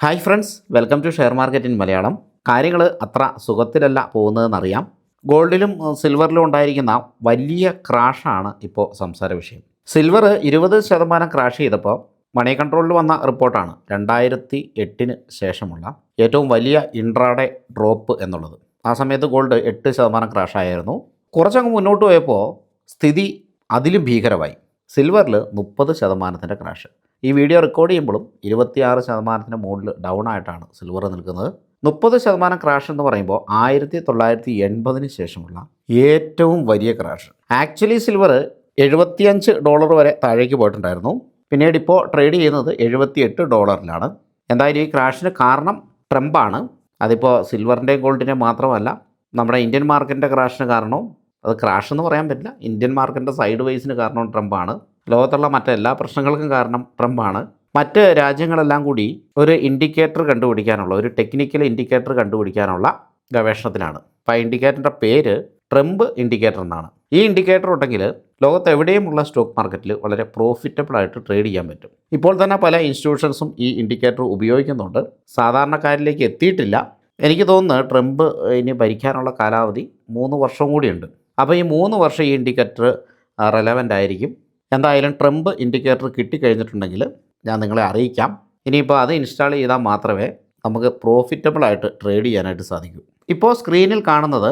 Hi friends, welcome to share market in Malayalam. കാര്യങ്ങൾ അത്ര സുഖത്തിലല്ല പോകുന്നതെന്നറിയാം. ഗോൾഡിലും സിൽവറിലും ഉണ്ടായിരിക്കുന്ന വലിയ ക്രാഷാണ് ഇപ്പോൾ സംസാര വിഷയം. സിൽവർ 20% ക്രാഷ് ചെയ്തപ്പോൾ മണി കൺട്രോളിൽ വന്ന റിപ്പോർട്ടാണ് 2008 ശേഷമുള്ള ഏറ്റവും വലിയ ഇൻട്രാഡേ ഡ്രോപ്പ് എന്നുള്ളത്. ആ സമയത്ത് ഗോൾഡ് 8% ക്രാഷായിരുന്നു. കുറച്ചങ്ങ് മുന്നോട്ട് പോയപ്പോൾ സ്ഥിതി അതിലും ഭീകരമായി. സിൽവറിൽ 30% ക്രാഷ്. ഈ വീഡിയോ റെക്കോർഡ് ചെയ്യുമ്പോഴും 26% മുകളിൽ ഡൗൺ ആയിട്ടാണ് സിൽവർ നിൽക്കുന്നത്. 30% ക്രാഷ് എന്ന് പറയുമ്പോൾ 1980 ശേഷമുള്ള ഏറ്റവും വലിയ ക്രാഷ്. ആക്ച്വലി സിൽവർ $75 വരെ താഴേക്ക് പോയിട്ടുണ്ടായിരുന്നു. പിന്നീട് ഇപ്പോൾ ട്രേഡ് ചെയ്യുന്നത് $78. എന്തായാലും ഈ ക്രാഷിന് കാരണം ട്രംപാണ്. അതിപ്പോൾ സിൽവറിൻ്റെയും ഗോൾഡിൻ്റെയും മാത്രമല്ല, നമ്മുടെ ഇന്ത്യൻ മാർക്കറ്റിൻ്റെ ക്രാഷിന് കാരണവും, അത് ക്രാഷ് എന്ന് പറയാൻ പറ്റില്ല, ഇന്ത്യൻ മാർക്കറ്റിൻ്റെ സൈഡ് വേസിന് കാരണവും ട്രംപാണ്. ലോകത്തുള്ള മറ്റെല്ലാ പ്രശ്നങ്ങൾക്കും കാരണം ട്രംപാണ്. മറ്റ് രാജ്യങ്ങളെല്ലാം കൂടി ഒരു ഇൻഡിക്കേറ്റർ കണ്ടുപിടിക്കാനുള്ള, ഒരു ടെക്നിക്കൽ ഇൻഡിക്കേറ്റർ കണ്ടുപിടിക്കാനുള്ള ഗവേഷണത്തിലാണ്. അപ്പോൾ ആ ഇൻഡിക്കേറ്ററിൻ്റെ പേര് ട്രംപ് ഇൻഡിക്കേറ്റർ എന്നാണ്. ഈ ഇൻഡിക്കേറ്റർ ഉണ്ടെങ്കിൽ ലോകത്ത് എവിടെയുമുള്ള സ്റ്റോക്ക് മാർക്കറ്റിൽ വളരെ പ്രോഫിറ്റബിളായിട്ട് ട്രേഡ് ചെയ്യാൻ പറ്റും. ഇപ്പോൾ തന്നെ പല ഇൻസ്റ്റിറ്റ്യൂഷൻസും ഈ ഇൻഡിക്കേറ്റർ ഉപയോഗിക്കുന്നുണ്ട്. സാധാരണക്കാരിലേക്ക് എത്തിയിട്ടില്ല. എനിക്ക് തോന്നുന്നു ട്രംപ് ഇനി ഭരിക്കാനുള്ള കാലാവധി 3 വർഷം കൂടിയുണ്ട്. അപ്പോൾ ഈ 3 വർഷം ഈ ഇൻഡിക്കേറ്റർ റെലവൻ്റ് ആയിരിക്കും. എന്തായാലും ട്രംപ് ഇൻഡിക്കേറ്റർ കിട്ടിക്കഴിഞ്ഞിട്ടുണ്ടെങ്കിൽ ഞാൻ നിങ്ങളെ അറിയിക്കാം. ഇനിയിപ്പോൾ അത് ഇൻസ്റ്റാൾ ചെയ്താൽ മാത്രമേ നമുക്ക് പ്രോഫിറ്റബിളായിട്ട് ട്രേഡ് ചെയ്യാനായിട്ട് സാധിക്കൂ. ഇപ്പോൾ സ്ക്രീനിൽ കാണുന്നത്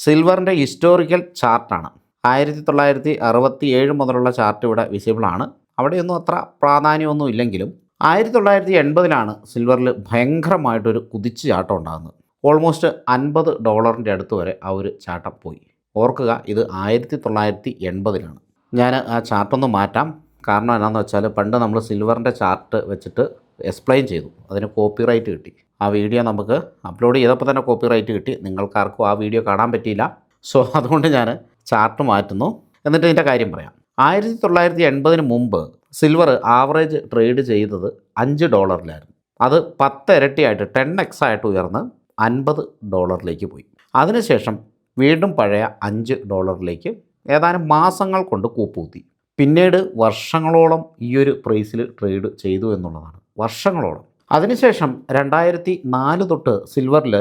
സിൽവറിൻ്റെ ഹിസ്റ്റോറിക്കൽ ചാർട്ടാണ്. 1967 മുതലുള്ള ചാർട്ട് ഇവിടെ വിസിബിളാണ്. അവിടെയൊന്നും അത്ര പ്രാധാന്യമൊന്നും ഇല്ലെങ്കിലും 1980 സിൽവറിൽ ഭയങ്കരമായിട്ടൊരു കുതിച്ച് ചാട്ടം ഉണ്ടാകുന്നത്. ഓൾമോസ്റ്റ് $50 അടുത്ത് വരെ ആ ഒരു ചാട്ടം പോയി. ഓർക്കുക, ഇത് 1980. ഞാൻ ആ ചാർട്ടൊന്ന് മാറ്റാം. കാരണം എന്താണെന്ന് വെച്ചാൽ, പണ്ട് നമ്മൾ സിൽവറിൻ്റെ ചാർട്ട് വെച്ചിട്ട് എക്സ്പ്ലെയിൻ ചെയ്തു, അതിന് കോപ്പിറൈറ്റ് കിട്ടി. ആ വീഡിയോ നമുക്ക് അപ്ലോഡ് ചെയ്തപ്പോൾ തന്നെ കോപ്പിറൈറ്റ് കിട്ടി. നിങ്ങൾക്കാർക്കും ആ വീഡിയോ കാണാൻ പറ്റിയില്ല. സോ അതുകൊണ്ട് ഞാൻ ചാർട്ട് മാറ്റുന്നു. എന്നിട്ട് ഇതിൻ്റെ കാര്യം പറയാം. 1980 മുമ്പ് സിൽവർ ആവറേജ് ട്രേഡ് ചെയ്തത് $5. അത് 10 ഇരട്ടിയായിട്ട് 10x ആയിട്ട് ഉയർന്ന് $50 പോയി. അതിനുശേഷം വീണ്ടും പഴയ $5 ഏതാനും മാസങ്ങൾ കൊണ്ട് കൂപ്പുകുത്തി. പിന്നീട് വർഷങ്ങളോളം ഈ ഒരു പ്രൈസിൽ ട്രേഡ് ചെയ്തു എന്നുള്ളതാണ്. വർഷങ്ങളോളം. അതിനുശേഷം 2004 തൊട്ട് സിൽവറിൽ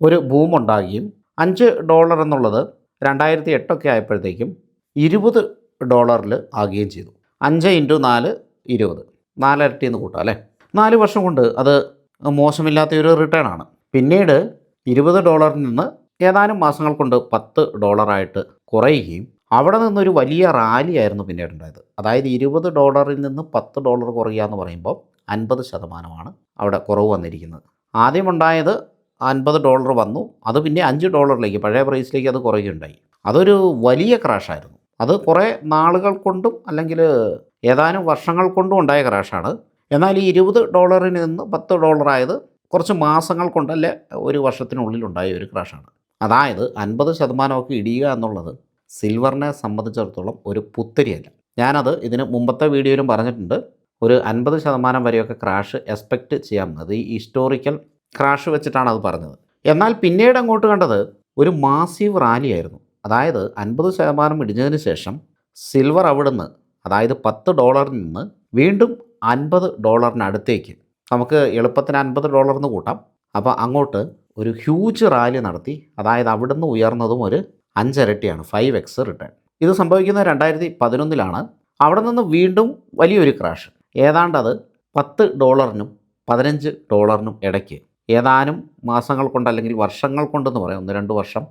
ഒരു ബൂം ഉണ്ടാകുകയും $5 എന്നുള്ളത് 2008 ആയപ്പോഴത്തേക്കും $20 ആകുകയും ചെയ്തു. 5 × 4 20, 4 ഇരട്ടി എന്ന് കൂട്ടാം അല്ലേ. 4 വർഷം കൊണ്ട് അത് മോശമില്ലാത്തൊരു റിട്ടേൺ ആണ്. പിന്നീട് $20 നിന്ന് ഏതാനും മാസങ്ങൾ കൊണ്ട് $10 കുറയുകയും അവിടെ നിന്നൊരു വലിയ റാലി ആയിരുന്നു പിന്നീടുണ്ടായത്. അതായത് $20 നിന്ന് $10 കുറയുക എന്ന് പറയുമ്പോൾ 50% അവിടെ കുറവ് വന്നിരിക്കുന്നത്. ആദ്യമുണ്ടായത് $50 വന്നു, അത് പിന്നെ $5 പഴയ പ്രൈസിലേക്ക് അത് കുറയുകയുണ്ടായി. അതൊരു വലിയ ക്രാഷായിരുന്നു. അത് കുറേ നാളുകൾ കൊണ്ടും അല്ലെങ്കിൽ ഏതാനും വർഷങ്ങൾ കൊണ്ടും ഉണ്ടായ ക്രാഷാണ്. എന്നാൽ ഈ $20 നിന്ന് $10 ആയത് കുറച്ച് മാസങ്ങൾ കൊണ്ടല്ലേ ഒരു വർഷത്തിനുള്ളിലുണ്ടായ ഒരു ക്രാഷാണ്. അതായത് 50% ഇടിയുക എന്നുള്ളത് സിൽവറിനെ സംബന്ധിച്ചിടത്തോളം ഒരു പുത്തരിയല്ല. ഞാനത് ഇതിന് മുമ്പത്തെ വീഡിയോയിലും പറഞ്ഞിട്ടുണ്ട്. ഒരു 50% വരെയൊക്കെ ക്രാഷ് എക്സ്പെക്റ്റ് ചെയ്യാമെന്നത് ഈ ഹിസ്റ്റോറിക്കൽ ക്രാഷ് വെച്ചിട്ടാണ് അത് പറഞ്ഞത്. എന്നാൽ പിന്നീട് അങ്ങോട്ട് കണ്ടത് ഒരു മാസീവ് റാലിയായിരുന്നു. അതായത് 50% ഇടിഞ്ഞതിന് ശേഷം സിൽവർ അവിടുന്ന്, അതായത് $10 നിന്ന് വീണ്ടും $50 നമുക്ക് എളുപ്പത്തിന് $50 എന്ന് കൂട്ടാം. അപ്പോൾ അങ്ങോട്ട് ഒരു ഹ്യൂജ് റാലി നടത്തി. അതായത് അവിടുന്ന് ഉയർന്നതും ഒരു 5 ഇരട്ടിയാണ്, 5x റിട്ടേൺ. ഇത് സംഭവിക്കുന്നത് 2011 അവിടെ നിന്ന് വീണ്ടും വലിയൊരു ക്രാഷ്. ഏതാണ്ട് അത് $10 $15 ഇടയ്ക്ക് ഏതാനും മാസങ്ങൾ കൊണ്ട്, അല്ലെങ്കിൽ വർഷങ്ങൾ കൊണ്ടെന്ന് പറയാം, 1-2 വർഷം,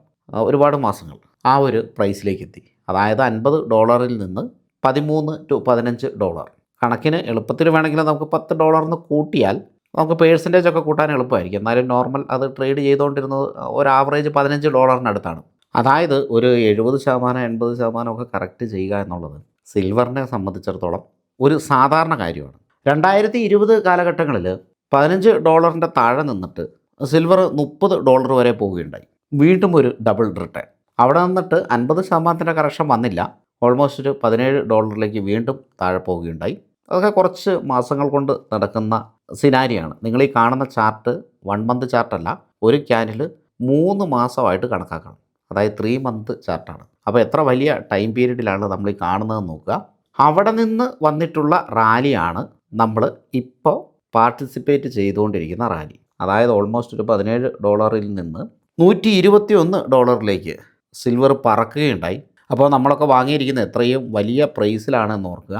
ഒരുപാട് മാസങ്ങൾ ആ ഒരു പ്രൈസിലേക്ക് എത്തി. അതായത് $50 നിന്ന് $13 to $15. കണക്കിന് എളുപ്പത്തിൽ വേണമെങ്കിൽ നമുക്ക് $10 എന്ന് കൂട്ടിയാൽ നമുക്ക് പേഴ്സൻറ്റേജ് ഒക്കെ കൂട്ടാൻ എളുപ്പമായിരിക്കും. എന്നാലും നോർമൽ അത് ട്രേഡ് ചെയ്തുകൊണ്ടിരുന്നത് ഒരു ആവറേജ് $15 അതായത് ഒരു 70% 80% ഒക്കെ കറക്റ്റ് ചെയ്യുക എന്നുള്ളത് സിൽവറിനെ സംബന്ധിച്ചിടത്തോളം ഒരു സാധാരണ കാര്യമാണ്. 2020 കാലഘട്ടങ്ങളിൽ $15 താഴെ നിന്നിട്ട് സിൽവർ $30 വരെ പോവുകയുണ്ടായി. വീണ്ടും ഒരു ഡബിൾ റിട്ടേൺ. അവിടെ നിന്നിട്ട് 50% കറക്ഷൻ വന്നില്ല. ഓൾമോസ്റ്റ് ഒരു $17 വീണ്ടും താഴെ പോവുകയുണ്ടായി. അതൊക്കെ കുറച്ച് മാസങ്ങൾ കൊണ്ട് നടക്കുന്ന സിനാരിയാണ്. നിങ്ങൾ ഈ കാണുന്ന ചാർട്ട് 1 മന്ത് ചാർട്ടല്ല, ഒരു ക്യാൻഡിൽ 3 മാസമായിട്ട് കണക്കാക്കണം. അതായത് 3 മന്ത് ചാർട്ടാണ്. അപ്പോൾ എത്ര വലിയ ടൈം പീരീഡിലാണ് നമ്മൾ ഈ കാണുന്നതെന്ന് നോക്കുക. അവിടെ നിന്ന് വന്നിട്ടുള്ള റാലിയാണ് നമ്മൾ ഇപ്പോൾ പാർട്ടിസിപ്പേറ്റ് ചെയ്തുകൊണ്ടിരിക്കുന്ന റാലി. അതായത് ഓൾമോസ്റ്റ് ഒരു $17 നിന്ന് $121 സിൽവർ പറക്കുകയുണ്ടായി. അപ്പോൾ നമ്മളൊക്കെ വാങ്ങിയിരിക്കുന്ന എത്രയും വലിയ പ്രൈസിലാണെന്ന് ഓർക്കുക.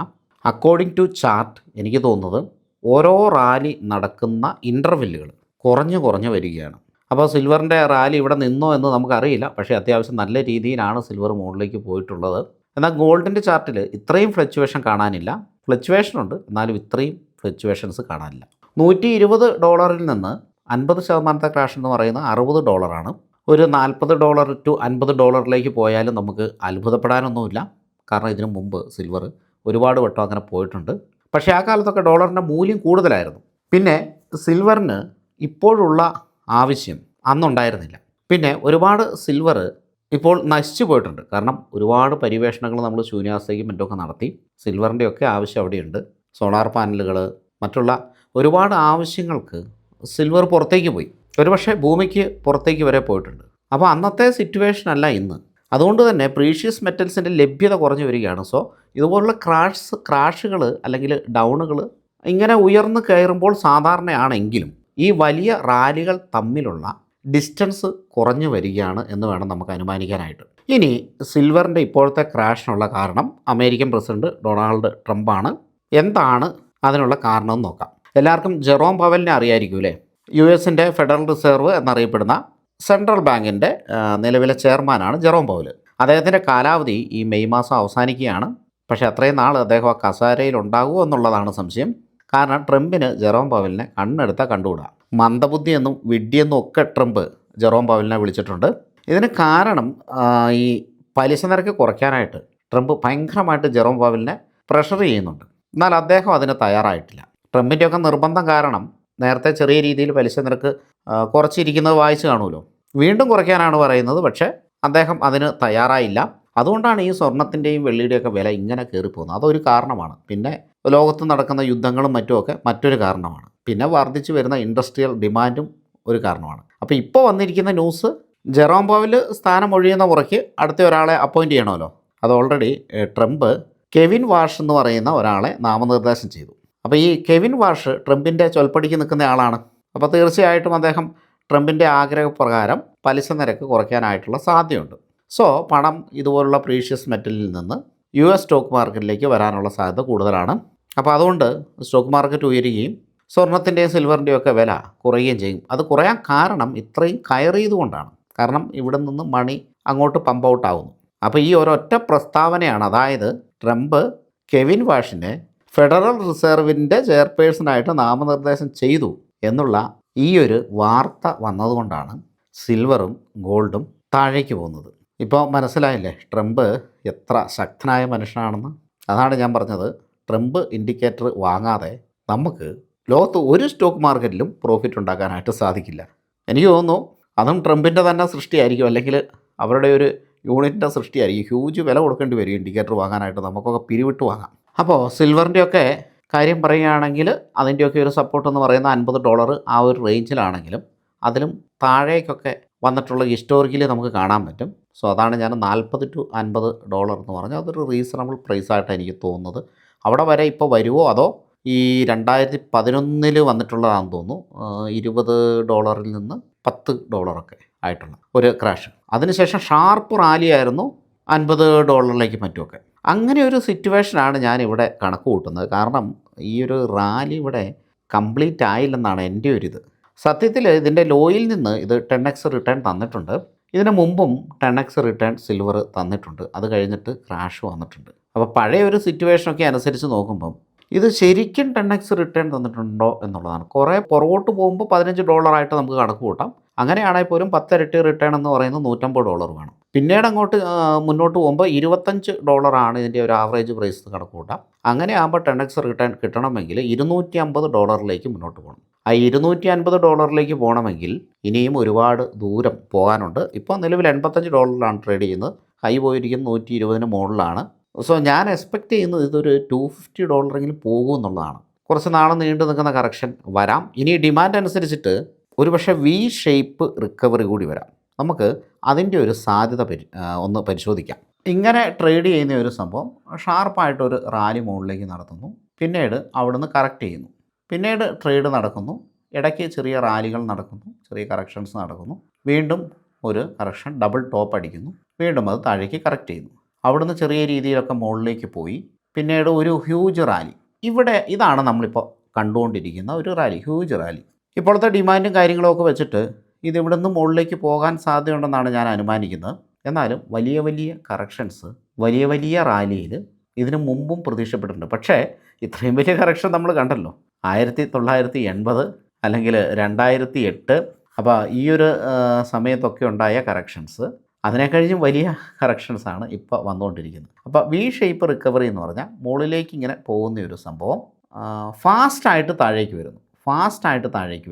അക്കോർഡിംഗ് ടു ചാർട്ട് എനിക്ക് തോന്നുന്നത് ഓരോ റാലി നടക്കുന്ന ഇൻ്റർവെല്ലുകൾ കുറഞ്ഞു വരികയാണ്. അപ്പോൾ സിൽവറിൻ്റെ റാലി ഇവിടെ നിന്നോ എന്ന് നമുക്കറിയില്ല. പക്ഷേ അത്യാവശ്യം നല്ല രീതിയിലാണ് സിൽവർ മുകളിലേക്ക് പോയിട്ടുള്ളത്. എന്നാൽ ഗോൾഡിൻ്റെ ചാർട്ടിൽ ഇത്രയും ഫ്ലക്ച്വേഷൻ കാണാനില്ല. ഫ്ലക്ച്വേഷൻ ഉണ്ട്, എന്നാലും ഇത്രയും ഫ്ലക്ച്വേഷൻസ് കാണാനില്ല. $120 നിന്ന് 50% ക്രാഷ് എന്ന് പറയുന്നത് $60. ഒരു $40 to $50 പോയാലും നമുക്ക് അത്ഭുതപ്പെടാനൊന്നുമില്ല. കാരണം ഇതിനു മുമ്പ് സിൽവർ ഒരുപാട് വട്ടം അങ്ങനെ പോയിട്ടുണ്ട്. പക്ഷേ ആ കാലത്തൊക്കെ ഡോളറിൻ്റെ മൂല്യം കൂടുതലായിരുന്നു. പിന്നെ സിൽവറിന് ഇപ്പോഴുള്ള ആവശ്യം അന്നുണ്ടായിരുന്നില്ല. പിന്നെ ഒരുപാട് സിൽവർ ഇപ്പോൾ നശിച്ചു പോയിട്ടുണ്ട്. കാരണം ഒരുപാട് പര്യവേഷണങ്ങൾ നമ്മൾ ശൂന്യാവസ്ഥയ്ക്കും മറ്റുമൊക്കെ നടത്തി. സിൽവറിൻ്റെയൊക്കെ ആവശ്യം അവിടെയുണ്ട്. സോളാർ പാനലുകൾ, മറ്റുള്ള ഒരുപാട് ആവശ്യങ്ങൾക്ക് സിൽവർ പുറത്തേക്ക് പോയി. ഒരുപക്ഷെ ഭൂമിക്ക് പുറത്തേക്ക് വരെ പോയിട്ടുണ്ട്. അപ്പോൾ അന്നത്തെ സിറ്റുവേഷൻ അല്ല ഇന്ന്. അതുകൊണ്ട് തന്നെ പ്രീഷ്യസ് മെറ്റൽസിൻ്റെ ലഭ്യത കുറഞ്ഞു വരികയാണ്. സോ ഇതുപോലുള്ള ക്രാഷുകൾ അല്ലെങ്കിൽ ഡൗണുകൾ ഇങ്ങനെ ഉയർന്നു കയറുമ്പോൾ സാധാരണയാണെങ്കിലും ഈ വലിയ റാലികൾ തമ്മിലുള്ള ഡിസ്റ്റൻസ് കുറഞ്ഞു വരികയാണ് എന്ന് വേണം നമുക്ക് അനുമാനിക്കാനായിട്ട്. ഇനി സിൽവറിൻ്റെ ഇപ്പോഴത്തെ ക്രാഷിനുള്ള കാരണം അമേരിക്കൻ പ്രസിഡന്റ് ഡൊണാൾഡ് ട്രംപാണ്. എന്താണ് അതിനുള്ള കാരണമെന്ന് നോക്കാം. എല്ലാവർക്കും ജെറോം പവലിനെ അറിയായിരിക്കും അല്ലേ? US-ൻ്റെ ഫെഡറൽ റിസർവ് എന്നറിയപ്പെടുന്ന സെൻട്രൽ ബാങ്കിൻ്റെ നിലവിലെ ചെയർമാനാണ് ജെറോം പവൽ. അദ്ദേഹത്തിൻ്റെ കാലാവധി ഈ മെയ് മാസം അവസാനിക്കുകയാണ്. പക്ഷേ അത്രയും നാൾ അദ്ദേഹം ആ കസാരയിൽ ഉണ്ടാകുമോ എന്നുള്ളതാണ് സംശയം. കാരണം ട്രംപിന് ജെറോം പവലിനെ കണ്ണെടുത്താൽ കണ്ടുകൂടാ. മന്ദബുദ്ധി എന്നും വിഡ്ഢിയെന്നും ഒക്കെ ട്രംപ് ജെറോം പവലിനെ വിളിച്ചിട്ടുണ്ട്. ഇതിന് കാരണം ഈ പലിശ നിരക്ക് കുറയ്ക്കാനായിട്ട് ട്രംപ് ഭയങ്കരമായിട്ട് ജെറോം പവലിനെ പ്രഷർ ചെയ്യുന്നുണ്ട്. എന്നാൽ അദ്ദേഹം അതിന് തയ്യാറായിട്ടില്ല. ട്രംപിൻ്റെയൊക്കെ നിർബന്ധം കാരണം നേരത്തെ ചെറിയ രീതിയിൽ പലിശ നിരക്ക് കുറച്ചിരിക്കുന്നത് വായിച്ച് കാണുമല്ലോ. വീണ്ടും കുറയ്ക്കാനാണ് പറയുന്നത്. പക്ഷേ അദ്ദേഹം അതിന് തയ്യാറായില്ല. അതുകൊണ്ടാണ് ഈ സ്വർണത്തിൻ്റെയും വെള്ളിയുടെയൊക്കെ വില ഇങ്ങനെ കയറിപ്പോകുന്നത്. അതൊരു കാരണമാണ്. പിന്നെ ലോകത്ത് നടക്കുന്ന യുദ്ധങ്ങളും മറ്റുമൊക്കെ മറ്റൊരു കാരണമാണ്. പിന്നെ വർദ്ധിച്ചു വരുന്ന ഇൻഡസ്ട്രിയൽ ഡിമാൻഡും ഒരു കാരണമാണ്. അപ്പോൾ ഇപ്പോൾ വന്നിരിക്കുന്ന ന്യൂസ് ജെറോം പവൽ സ്ഥാനം ഒഴിയുന്ന മുറയ്ക്ക് അടുത്ത ഒരാളെ അപ്പോയിൻറ്റ് ചെയ്യണമല്ലോ. അത് ഓൾറെഡി ട്രംപ് കെവിൻ വാഷ് എന്ന് പറയുന്ന ഒരാളെ നാമനിർദ്ദേശം ചെയ്തു. അപ്പോൾ ഈ കെവിൻ വാഷ് ട്രംപിൻ്റെ ചൊൽപ്പടിക്ക് നിൽക്കുന്ന ആളാണ്. അപ്പോൾ തീർച്ചയായിട്ടും അദ്ദേഹം ട്രംപിൻ്റെ ആഗ്രഹപ്രകാരം പലിശ നിരക്ക് കുറയ്ക്കാനായിട്ടുള്ള സാധ്യതയുണ്ട്. സോ പണം ഇതുപോലുള്ള പ്രീഷ്യസ് മെറ്റലിൽ നിന്ന് US സ്റ്റോക്ക് മാർക്കറ്റിലേക്ക് വരാനുള്ള സാധ്യത കൂടുതലാണ്. അപ്പോൾ അതുകൊണ്ട് സ്റ്റോക്ക് മാർക്കറ്റ് ഉയരുകയും സ്വർണത്തിൻ്റെയും സിൽവറിൻ്റെയും ഒക്കെ വില കുറയുകയും ചെയ്യും. അത് കുറയാൻ കാരണം ഇത്രയും കയറിയതുകൊണ്ടാണ്. കാരണം ഇവിടെ നിന്ന് മണി അങ്ങോട്ട് പമ്പ് ഔട്ട് ആവുന്നു. അപ്പോൾ ഈ ഒരൊറ്റ പ്രസ്താവനയാണ്, അതായത് ട്രംപ് കെവിൻ വാഷിനെ ഫെഡറൽ റിസർവിൻ്റെ ചെയർപേഴ്സണായിട്ട് നാമനിർദ്ദേശം ചെയ്തു എന്നുള്ള ഈ ഒരു വാർത്ത വന്നതുകൊണ്ടാണ് സിൽവറും ഗോൾഡും താഴേക്ക് പോകുന്നത്. ഇപ്പോൾ മനസ്സിലായില്ലേ ട്രംപ് എത്ര ശക്തനായ മനുഷ്യനാണെന്ന്? അതാണ് ഞാൻ പറഞ്ഞത്, ട്രംപ് ഇൻഡിക്കേറ്റർ വാങ്ങാതെ നമുക്ക് ലോകത്ത് ഒരു സ്റ്റോക്ക് മാർക്കറ്റിലും പ്രോഫിറ്റ് ഉണ്ടാക്കാനായിട്ട് സാധിക്കില്ല. എനിക്ക് തോന്നുന്നു അതും ട്രംപിൻ്റെ തന്നെ സൃഷ്ടിയായിരിക്കും, അല്ലെങ്കിൽ അവരുടെ ഒരു യൂണിറ്റിൻ്റെ സൃഷ്ടിയായിരിക്കും. ഹ്യൂജ് വില കൊടുക്കേണ്ടി വരും ഇൻഡിക്കേറ്റർ വാങ്ങാനായിട്ട്. നമുക്കൊക്കെ പിരിവിട്ട് വാങ്ങാം. അപ്പോൾ സിൽവറിൻ്റെയൊക്കെ കാര്യം പറയുകയാണെങ്കിൽ അതിൻ്റെയൊക്കെ ഒരു സപ്പോർട്ട് എന്ന് പറയുന്ന $50 ആ ഒരു റേഞ്ചിലാണെങ്കിലും അതിലും താഴേക്കൊക്കെ വന്നിട്ടുള്ള ഹിസ്റ്റോറിക്കലി നമുക്ക് കാണാൻ പറ്റും. സോ അതാണ് ഞാൻ $40 to $50 എന്ന് പറഞ്ഞാൽ അതൊരു റീസണബിൾ പ്രൈസായിട്ടാണ് എനിക്ക് തോന്നുന്നത്. അവിടെ വരെ ഇപ്പോൾ വരുമോ അതോ ഈ 2011 വന്നിട്ടുള്ളതാണെന്ന് തോന്നുന്നു, $20 നിന്ന് $10 ആയിട്ടുള്ള ഒരു ക്രാഷ്. അതിനുശേഷം ഷാർപ്പ് റാലിയായിരുന്നു $50 മറ്റുമൊക്കെ. അങ്ങനെ ഒരു സിറ്റുവേഷനാണ് ഞാനിവിടെ കണക്ക് കൂട്ടുന്നത്. കാരണം ഈ ഒരു റാലി ഇവിടെ കംപ്ലീറ്റ് ആയില്ലെന്നാണ് എൻ്റെ ഒരു ഇത്. സത്യത്തിൽ ഇതിൻ്റെ ലോയിൽ നിന്ന് ഇത് 10x റിട്ടേൺ തന്നിട്ടുണ്ട്. ഇതിന് മുമ്പും 10x റിട്ടേൺ സിൽവർ തന്നിട്ടുണ്ട്. അത് കഴിഞ്ഞിട്ട് ക്രാഷ് വന്നിട്ടുണ്ട്. അപ്പോൾ പഴയ ഒരു സിറ്റുവേഷനൊക്കെ അനുസരിച്ച് നോക്കുമ്പം ഇത് ശരിക്കും 10x റിട്ടേൺ തന്നിട്ടുണ്ടോ എന്നുള്ളതാണ്. കുറേ പുറകോട്ട് പോകുമ്പോൾ $15 ആയിട്ട് നമുക്ക് കണക്ക് കൂട്ടാം. അങ്ങനെയാണെങ്കിൽ പോലും 10 ഇരട്ടി റിട്ടേൺ എന്ന് പറയുന്നത് $150 വേണം. പിന്നീട് അങ്ങോട്ട് മുന്നോട്ട് പോകുമ്പോൾ $25 ആണ് ഇതിൻ്റെ ഒരു ആവറേജ് പ്രൈസ് കണക്ക് കൂട്ടാം. അങ്ങനെ ആകുമ്പോൾ 10x റിട്ടേൺ കിട്ടണമെങ്കിൽ $250 മുന്നോട്ട് പോകണം. ആ $250 പോകണമെങ്കിൽ ഇനിയും ഒരുപാട് ദൂരം പോകാനുണ്ട്. ഇപ്പോൾ നിലവിൽ $85 ട്രേഡ് ചെയ്യുന്നത്. ഹൈ പോയിരിക്കുന്നത് 120 മുകളിലാണ്. സോ ഞാൻ എക്സ്പെക്റ്റ് ചെയ്യുന്നത് ഇതൊരു $250 പോകും എന്നുള്ളതാണ്. കുറച്ച് നാൾ നീണ്ടു നിൽക്കുന്ന കറക്ഷൻ വരാം. ഇനി ഡിമാൻഡ് അനുസരിച്ചിട്ട് ഒരുപക്ഷെ V ഷേപ്പ് റിക്കവറി കൂടി വരാം. നമുക്ക് അതിൻ്റെ ഒരു സാധ്യത ഒന്ന് പരിശോധിക്കാം. ഇങ്ങനെ ട്രേഡ് ചെയ്യുന്ന ഒരു സംഭവം ഷാർപ്പായിട്ടൊരു റാലി മുകളിലേക്ക് നടത്തുന്നു, പിന്നീട് അവിടുന്ന് കറക്റ്റ് ചെയ്യുന്നു, പിന്നീട് ട്രേഡ് നടക്കുന്നു, ഇടയ്ക്ക് ചെറിയ റാലികൾ നടക്കുന്നു, ചെറിയ കറക്ഷൻസ് നടക്കുന്നു, വീണ്ടും ഒരു കറക്ഷൻ ഡബിൾ ടോപ്പ് അടിക്കുന്നു, വീണ്ടും അത് താഴേക്ക് കറക്റ്റ് ചെയ്യുന്നു, അവിടുന്ന് ചെറിയ രീതിയിലൊക്കെ മുകളിലേക്ക് പോയി, പിന്നീട് ഒരു ഹ്യൂജ് റാലി. ഇതാണ് നമ്മളിപ്പോൾ കണ്ടുകൊണ്ടിരിക്കുന്ന ഒരു റാലി, ഹ്യൂജ് റാലി. ഇപ്പോഴത്തെ ഡിമാൻഡും കാര്യങ്ങളൊക്കെ വെച്ചിട്ട് ഇത് ഇവിടെ നിന്ന് മുകളിലേക്ക് പോകാൻ സാധ്യതയുണ്ടെന്നാണ് ഞാൻ അനുമാനിക്കുന്നത്. എന്നാലും വലിയ വലിയ കറക്ഷൻസ്, വലിയ വലിയ റാലിയിൽ ഇതിനു മുമ്പും പ്രതീക്ഷപ്പെട്ടിട്ടുണ്ട്. പക്ഷേ ഇത്രയും വലിയ കറക്ഷൻ നമ്മൾ കണ്ടല്ലോ 1980 അല്ലെങ്കിൽ 2008. അപ്പോൾ ഈ ഒരു സമയത്തൊക്കെ ഉണ്ടായ കറക്ഷൻസ് അതിനെക്കഴിഞ്ഞും വലിയ കറക്ഷൻസാണ് ഇപ്പോൾ വന്നുകൊണ്ടിരിക്കുന്നത്. അപ്പോൾ വി ഷേപ്പ് റിക്കവറി എന്ന് പറഞ്ഞാൽ മുകളിലേക്ക് ഇങ്ങനെ പോകുന്ന ഒരു സംഭവം ഫാസ്റ്റായിട്ട് താഴേക്ക്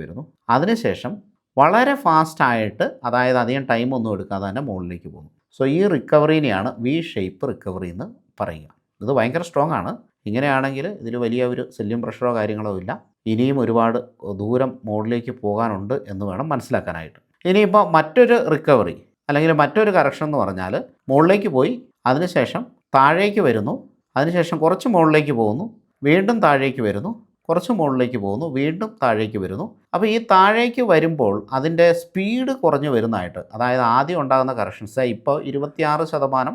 വരുന്നു, അതിനുശേഷം വളരെ ഫാസ്റ്റായിട്ട്, അതായത് അധികം ടൈമൊന്നും എടുക്കാതെ തന്നെ മുകളിലേക്ക് പോകുന്നു. സോ ഈ റിക്കവറിനെയാണ് വി ഷേപ്പ് റിക്കവറി എന്ന് പറയുക. ഇത് ഭയങ്കര സ്ട്രോങ് ആണ്. ഇങ്ങനെയാണെങ്കിൽ ഇതിൽ വലിയ ഒരു സെല്ലിംഗ് പ്രഷറോ കാര്യങ്ങളോ ഇല്ല. ഇനിയും ഒരുപാട് ദൂരം മുകളിലേക്ക് പോകാനുണ്ട് എന്ന് വേണം മനസ്സിലാക്കാനായിട്ട്. ഇനിയിപ്പോൾ മറ്റൊരു റിക്കവറി അല്ലെങ്കിൽ മറ്റൊരു കറക്ഷൻ എന്ന് പറഞ്ഞാൽ മുകളിലേക്ക് പോയി അതിനുശേഷം താഴേക്ക് വരുന്നു, അതിനുശേഷം കുറച്ച് മുകളിലേക്ക് പോകുന്നു, വീണ്ടും താഴേക്ക് വരുന്നു, കുറച്ച് മുകളിലേക്ക് പോകുന്നു, വീണ്ടും താഴേക്ക് വരുന്നു. അപ്പോൾ ഈ താഴേക്ക് വരുമ്പോൾ അതിൻ്റെ സ്പീഡ് കുറഞ്ഞു വരുന്നതായിട്ട്, അതായത് ആദ്യം ഉണ്ടാകുന്ന കറക്ഷൻസ് ഇപ്പോൾ 26%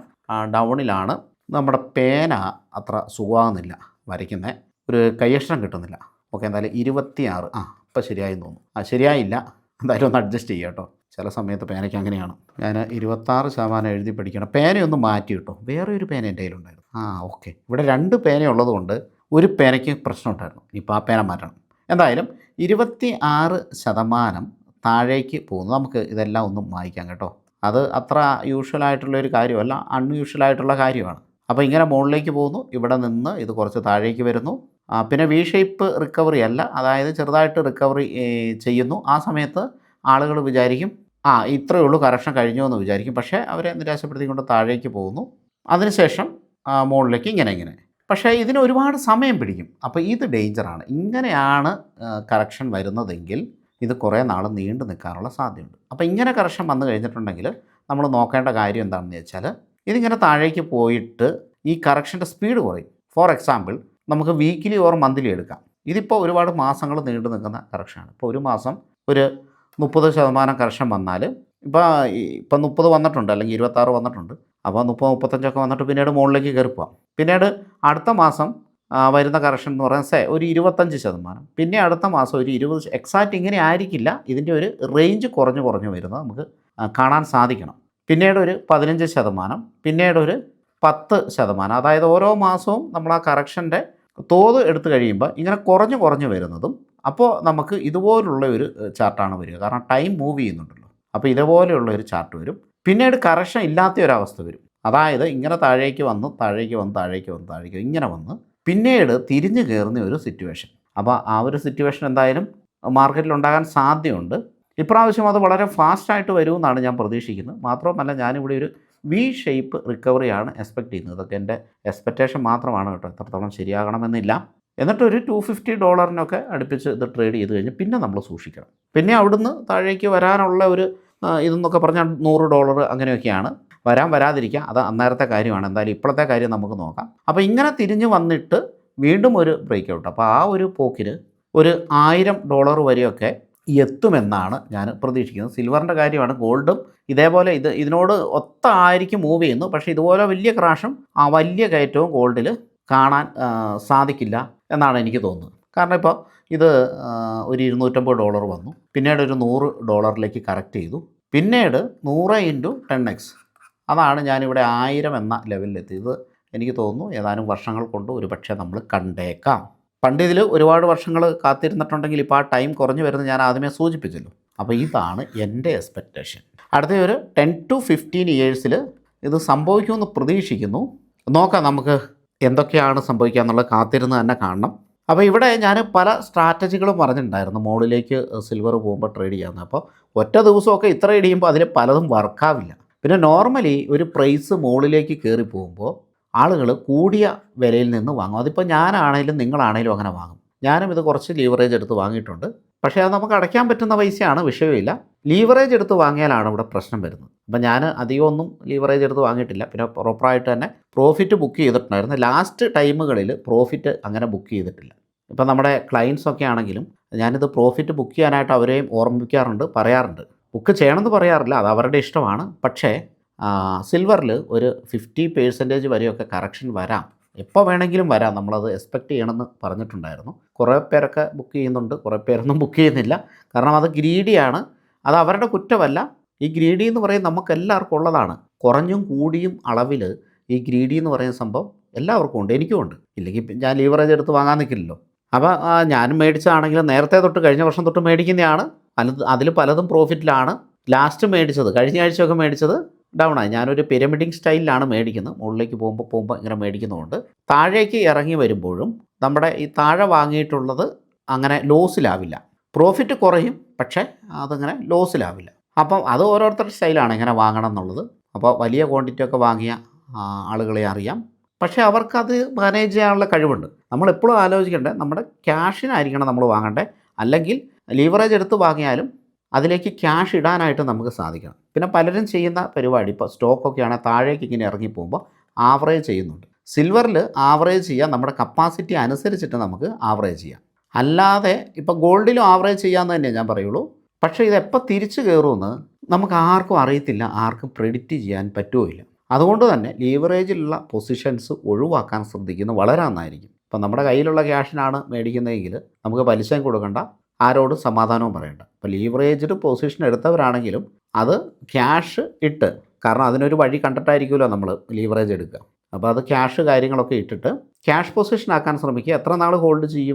ഡൗണിലാണ്. നമ്മുടെ പേന അത്ര സുഖമാകുന്നില്ല, വരയ്ക്കുന്നത് ഒരു കയ്യക്ഷരം കിട്ടുന്നില്ല. ഓക്കെ, എന്തായാലും 26. ഇപ്പോൾ ശരിയായി തോന്നുന്നു. ശരിയായില്ല, എന്തായാലും ഒന്ന് അഡ്ജസ്റ്റ് ചെയ്യുക കേട്ടോ. ചില സമയത്ത് പേനയ്ക്ക് അങ്ങനെയാണ്. ഞാൻ 26% എഴുതി പഠിക്കണം. പേനയൊന്ന് മാറ്റി കിട്ടോ, വേറെ ഒരു പേന എൻ്റെ കയ്യിലുണ്ടായിരുന്നു. ഓക്കെ, ഇവിടെ 2 പേന ഉള്ളതുകൊണ്ട് ഒരു പേനയ്ക്ക് പ്രശ്നം ഉണ്ടായിരുന്നു. ഇപ്പോൾ ആ പേന മാറ്റണം. എന്തായാലും 26% താഴേക്ക് പോകുന്നു. നമുക്ക് ഇതെല്ലാം ഒന്നും വായിക്കാം കേട്ടോ. അത് അത്ര യൂഷ്വലായിട്ടുള്ളൊരു കാര്യമല്ല, അൺയൂഷ്വലായിട്ടുള്ള കാര്യമാണ്. അപ്പോൾ ഇങ്ങനെ മുകളിലേക്ക് പോകുന്നു, ഇവിടെ നിന്ന് ഇത് കുറച്ച് താഴേക്ക് വരുന്നു. പിന്നെ വി ഷേപ്പ് റിക്കവറി അല്ല, അതായത് ചെറുതായിട്ട് റിക്കവറി ചെയ്യുന്നു. ആ സമയത്ത് ആളുകൾ വിചാരിക്കും ഇത്രയേ ഉള്ളൂ, കറക്ഷൻ കഴിഞ്ഞു എന്ന് വിചാരിക്കും. പക്ഷേ അവരെ നിരാശപ്പെടുത്തിക്കൊണ്ട് താഴേക്ക് പോകുന്നു. അതിനുശേഷം മുകളിലേക്ക് ഇങ്ങനെ. പക്ഷേ ഇതിന് ഒരുപാട് സമയം പിടിക്കും. അപ്പോൾ ഇത് ഡേഞ്ചറാണ്. ഇങ്ങനെയാണ് കറക്ഷൻ വരുന്നതെങ്കിൽ ഇത് കുറേ നാൾ നീണ്ടു നിൽക്കാനുള്ള സാധ്യതയുണ്ട്. അപ്പോൾ ഇങ്ങനെ കറക്ഷൻ വന്നു കഴിഞ്ഞിട്ടുണ്ടെങ്കിൽ നമ്മൾ നോക്കേണ്ട കാര്യം എന്താണെന്ന് വെച്ചാൽ, ഇതിങ്ങനെ താഴേക്ക് പോയിട്ട് ഈ കറക്ഷൻ്റെ സ്പീഡ് കുറയും. ഫോർ എക്സാമ്പിൾ നമുക്ക് വീക്കിലി ഓർ മന്ത്ലി എടുക്കാം. ഇതിപ്പോൾ ഒരുപാട് മാസങ്ങൾ നീണ്ടു നിൽക്കുന്ന കറക്ഷനാണ്. ഇപ്പോൾ ഒരു മാസം ഒരു 30% കറക്ഷൻ വന്നാൽ ഇപ്പം 30 വന്നിട്ടുണ്ട്, അല്ലെങ്കിൽ 26 വന്നിട്ടുണ്ട്. അപ്പോൾ 30-35 വന്നിട്ട് പിന്നീട് മുകളിലേക്ക് കയറിപ്പോവാം. പിന്നീട് അടുത്ത മാസം വരുന്ന കറക്ഷൻ എന്ന് പറയുന്നത് ഒരു 25%, പിന്നെ അടുത്ത മാസം ഒരു 20%. എക്സാക്റ്റ് ഇങ്ങനെ ആയിരിക്കില്ല, ഇതിൻ്റെ ഒരു റേഞ്ച് കുറഞ്ഞു വരുന്നത് നമുക്ക് കാണാൻ സാധിക്കണം. പിന്നീട് ഒരു 15%, പിന്നീട് ഒരു 10%. അതായത് ഓരോ മാസവും നമ്മൾ ആ കറക്ഷൻ്റെ തോത് എടുത്തു കഴിയുമ്പോൾ ഇങ്ങനെ കുറഞ്ഞു വരുന്നതും, അപ്പോൾ നമുക്ക് ഇതുപോലുള്ള ഒരു ചാർട്ടാണ് വരിക. കാരണം ടൈം മൂവ് ചെയ്യുന്നുണ്ടല്ലോ. അപ്പോൾ ഇതുപോലെയുള്ള ഒരു ചാർട്ട് വരും. പിന്നീട് കറക്ഷൻ ഇല്ലാത്ത ഒരവസ്ഥ വരും. അതായത് ഇങ്ങനെ താഴേക്ക് വന്ന് ഇങ്ങനെ വന്ന് പിന്നീട് തിരിഞ്ഞു കയറുന്ന ഒരു സിറ്റുവേഷൻ. അപ്പോൾ ആ ഒരു സിറ്റുവേഷൻ എന്തായാലും മാർക്കറ്റിൽ ഉണ്ടാകാൻ സാധ്യതയുണ്ട്. ഇപ്രാവശ്യം അത് വളരെ ഫാസ്റ്റായിട്ട് വരുമെന്നാണ് ഞാൻ പ്രതീക്ഷിക്കുന്നത്. മാത്രമല്ല ഞാനിവിടെ ഒരു വി ഷേപ്പ് റിക്കവറിയാണ് എക്സ്പെക്റ്റ് ചെയ്യുന്നത്. ഇതൊക്കെ എൻ്റെ എക്സ്പെക്റ്റേഷൻ മാത്രമാണ് കേട്ടോ, എത്രത്തോളം ശരിയാകണമെന്നില്ല. എന്നിട്ടൊരു $250 അടുപ്പിച്ച് ഇത് ട്രേഡ് ചെയ്ത് കഴിഞ്ഞ് പിന്നെ നമ്മൾ സൂക്ഷിക്കണം. പിന്നെ അവിടുന്ന് താഴേക്ക് വരാനുള്ള ഒരു ഇതെന്നൊക്കെ പറഞ്ഞാൽ $100 അങ്ങനെയൊക്കെയാണ്. വരാതിരിക്കുക, അത് അന്നേരത്തെ കാര്യമാണ്. എന്തായാലും ഇപ്പോഴത്തെ കാര്യം നമുക്ക് നോക്കാം. അപ്പോൾ ഇങ്ങനെ തിരിഞ്ഞ് വന്നിട്ട് വീണ്ടും ഒരു ബ്രേക്ക് ഔട്ട്. അപ്പോൾ ആ ഒരു പോക്കിന് ഒരു $1000 വരെയൊക്കെ എത്തുമെന്നാണ് ഞാൻ പ്രതീക്ഷിക്കുന്നത്. സിൽവറിൻ്റെ കാര്യമാണ്. ഗോൾഡും ഇതേപോലെ ഇതിനോട് ആയിരിക്കും മൂവ് ചെയ്യുന്നു. പക്ഷേ ഇതുപോലെ വലിയ ക്രാഷും വലിയ കയറ്റവും ഗോൾഡിൽ കാണാൻ സാധിക്കില്ല എന്നാണ് എനിക്ക് തോന്നുന്നത്. കാരണം ഇപ്പോൾ ഇത് ഒരു $250 വന്നു, പിന്നീട് ഒരു $100 കറക്റ്റ് ചെയ്തു, പിന്നീട് 100 × 10x, അതാണ് ഞാനിവിടെ 1000 എന്ന ലെവലിലെത്തിയത്. എനിക്ക് തോന്നുന്നു ഏതാനും വർഷങ്ങൾ കൊണ്ട് ഒരു പക്ഷേ നമ്മൾ കണ്ടേക്കാം. പണ്ട് ഇതിൽ ഒരുപാട് വർഷങ്ങൾ കാത്തിരുന്നിട്ടുണ്ടെങ്കിൽ ഇപ്പോൾ ആ ടൈം കുറഞ്ഞു വരുന്നത് ഞാൻ ആദ്യമേ സൂചിപ്പിച്ചല്ലോ. അപ്പോൾ ഇതാണ് എൻ്റെ എക്സ്പെക്റ്റേഷൻ. അടുത്ത ഒരു 10 to 15 ഇയേഴ്സിൽ ഇത് സംഭവിക്കുമെന്ന് പ്രതീക്ഷിക്കുന്നു. നോക്കാം നമുക്ക് എന്തൊക്കെയാണ് സംഭവിക്കുക എന്നുള്ളത് കാത്തിരുന്ന് തന്നെ കാണണം. അപ്പോൾ ഇവിടെ ഞാൻ പല സ്ട്രാറ്റജികളും പറഞ്ഞിട്ടുണ്ടായിരുന്നു മുകളിലേക്ക് സിൽവർ പോകുമ്പോൾ ട്രേഡ് ചെയ്യാമെന്ന്. അപ്പോൾ ഒറ്റ ദിവസമൊക്കെ ഇത്ര ഇടിയുമ്പോൾ അതിൽ പലതും വർക്കാവില്ല. പിന്നെ നോർമലി ഒരു പ്രൈസ് മുകളിലേക്ക് കയറി പോകുമ്പോൾ ആളുകൾ കൂടിയ വിലയിൽ നിന്ന് വാങ്ങും. അതിപ്പോൾ ഞാനാണേലും നിങ്ങളാണേലും അങ്ങനെ വാങ്ങും. ഞാനും ഇത് കുറച്ച് ലീവറേജ് എടുത്ത് വാങ്ങിയിട്ടുണ്ട്. പക്ഷേ അത് നമുക്ക് അടയ്ക്കാൻ പറ്റുന്ന പൈസയാണ്, വിഷയമില്ല. ലീവറേജ് എടുത്ത് വാങ്ങിയാലാണ് ഇവിടെ പ്രശ്നം വരുന്നത്. അപ്പം ഞാൻ അധികമൊന്നും ലീവറേജ് എടുത്ത് വാങ്ങിയിട്ടില്ല. പിന്നെ പ്രോപ്പറായിട്ട് തന്നെ പ്രോഫിറ്റ് ബുക്ക് ചെയ്തിട്ടുണ്ടായിരുന്നു. ലാസ്റ്റ് ടൈമുകളിൽ പ്രോഫിറ്റ് അങ്ങനെ ബുക്ക് ചെയ്തിട്ടില്ല. ഇപ്പം നമ്മുടെ ക്ലയൻസൊക്കെ ആണെങ്കിലും ഞാനിത് പ്രോഫിറ്റ് ബുക്ക് ചെയ്യാനായിട്ട് അവരെയും ഓർമ്മിപ്പിക്കാറുണ്ട്, പറയാറുണ്ട്. ബുക്ക് ചെയ്യണമെന്ന് പറയാറില്ല, അത് അവരുടെ ഇഷ്ടമാണ്. പക്ഷേ സിൽവറിൽ ഒരു 50% വരെയൊക്കെ കറക്ഷൻ വരാം. എപ്പോൾ വേണമെങ്കിലും വരാം. നമ്മളത് എക്സ്പെക്റ്റ് ചെയ്യണമെന്ന് പറഞ്ഞിട്ടുണ്ടായിരുന്നു. കുറേ പേരൊക്കെ ബുക്ക് ചെയ്യുന്നുണ്ട്, കുറേ പേരൊന്നും ബുക്ക് ചെയ്യുന്നില്ല. കാരണം അത് ഗ്രീഡിയാണ്. അത് അവരുടെ കുറ്റമല്ല. ഈ ഗ്രീഡി എന്ന് പറയുന്നത് നമുക്കെല്ലാവർക്കും ഉള്ളതാണ്. കുറഞ്ഞും കൂടിയും അളവിൽ ഈ ഗ്രീഡി എന്ന് പറയുന്ന സംഭവം എല്ലാവർക്കും ഉണ്ട്, എനിക്കും ഉണ്ട്. ഇല്ലെങ്കിൽ ഞാൻ ലീവറേജ് എടുത്ത് വാങ്ങാൻ നിൽക്കില്ലല്ലോ. അപ്പോൾ ഞാനും മേടിച്ചതാണെങ്കിലും നേരത്തെ തൊട്ട് കഴിഞ്ഞ വർഷം തൊട്ട് മേടിക്കുന്നതാണ്. അതിൽ പലതും പ്രോഫിറ്റിലാണ്. ലാസ്റ്റ് മേടിച്ചത് കഴിഞ്ഞ ആഴ്ചയൊക്കെ മേടിച്ചത് ഡൗൺ ആയി. ഞാനൊരു പിരമിഡിങ് സ്റ്റൈലിലാണ് മേടിക്കുന്നത്. മുകളിലേക്ക് പോകുമ്പോൾ ഇങ്ങനെ മേടിക്കുന്നതുകൊണ്ട് താഴേക്ക് ഇറങ്ങി വരുമ്പോഴും നമ്മുടെ ഈ താഴെ വാങ്ങിയിട്ടുള്ളത് അങ്ങനെ ലോസിലാവില്ല. പ്രോഫിറ്റ് കുറയും, പക്ഷേ അതങ്ങനെ ലോസിലാവില്ല. അപ്പം അത് ഓരോരുത്തരുടെ സ്റ്റൈലാണ് എങ്ങനെ വാങ്ങണം എന്നുള്ളത്. അപ്പോൾ വലിയ ക്വാണ്ടിറ്റി ഒക്കെ വാങ്ങിയ ആളുകളെ അറിയാം. പക്ഷേ അവർക്കത് മാനേജ് ചെയ്യാനുള്ള കഴിവുണ്ട്. നമ്മളെപ്പോഴും ആലോചിക്കേണ്ടത് നമ്മുടെ ക്യാഷിനായിരിക്കണം നമ്മൾ വാങ്ങേണ്ടത്. അല്ലെങ്കിൽ ലീവറേജ് എടുത്ത് വാങ്ങിയാലും അതിലേക്ക് ക്യാഷ് ഇടാനായിട്ട് നമുക്ക് സാധിക്കണം. പിന്നെ പലരും ചെയ്യുന്ന പരിപാടി, ഇപ്പോൾ സ്റ്റോക്കൊക്കെ ആണെങ്കിൽ താഴേക്ക് ഇങ്ങനെ ഇറങ്ങിപ്പോകുമ്പോൾ ആവറേജ് ചെയ്യുന്നുണ്ട്. സിൽവറിൽ ആവറേജ് ചെയ്യാൻ നമ്മുടെ കപ്പാസിറ്റി അനുസരിച്ചിട്ട് നമുക്ക് ആവറേജ് ചെയ്യാം. അല്ലാതെ ഇപ്പോൾ ഗോൾഡിലും ആവറേജ് ചെയ്യാമെന്ന് തന്നെ ഞാൻ പറയുള്ളൂ. പക്ഷേ ഇതെപ്പോൾ തിരിച്ചു കയറുമെന്ന് നമുക്ക് ആർക്കും അറിയത്തില്ല, ആർക്കും പ്രെഡിക്റ്റ് ചെയ്യാൻ പറ്റുകയില്ല. അതുകൊണ്ട് തന്നെ ലീവറേജിലുള്ള പൊസിഷൻസ് ഒഴിവാക്കാൻ ശ്രദ്ധിക്കുന്നത് വളരെ നന്നായിരിക്കും. ഇപ്പം നമ്മുടെ കയ്യിലുള്ള ക്യാഷിനാണ് മേടിക്കുന്നതെങ്കിൽ നമുക്ക് പലിശയും കൊടുക്കണ്ട, ആരോടും സമാധാനവും പറയണ്ട. ഇപ്പോൾ ലീവറേജ്ഡ് പൊസിഷൻ എടുത്തവരാണെങ്കിലും അത് ക്യാഷ് ഇട്ട്, കാരണം അതിനൊരു വഴി കണ്ടിട്ടായിരിക്കുമല്ലോ നമ്മൾ ലീവറേജ് എടുക്കുക. അപ്പോൾ അത് ക്യാഷ് കാര്യങ്ങളൊക്കെ ഇട്ടിട്ട് ക്യാഷ് പൊസിഷനാക്കാൻ ശ്രമിക്കുക. എത്ര നാൾ ഹോൾഡ്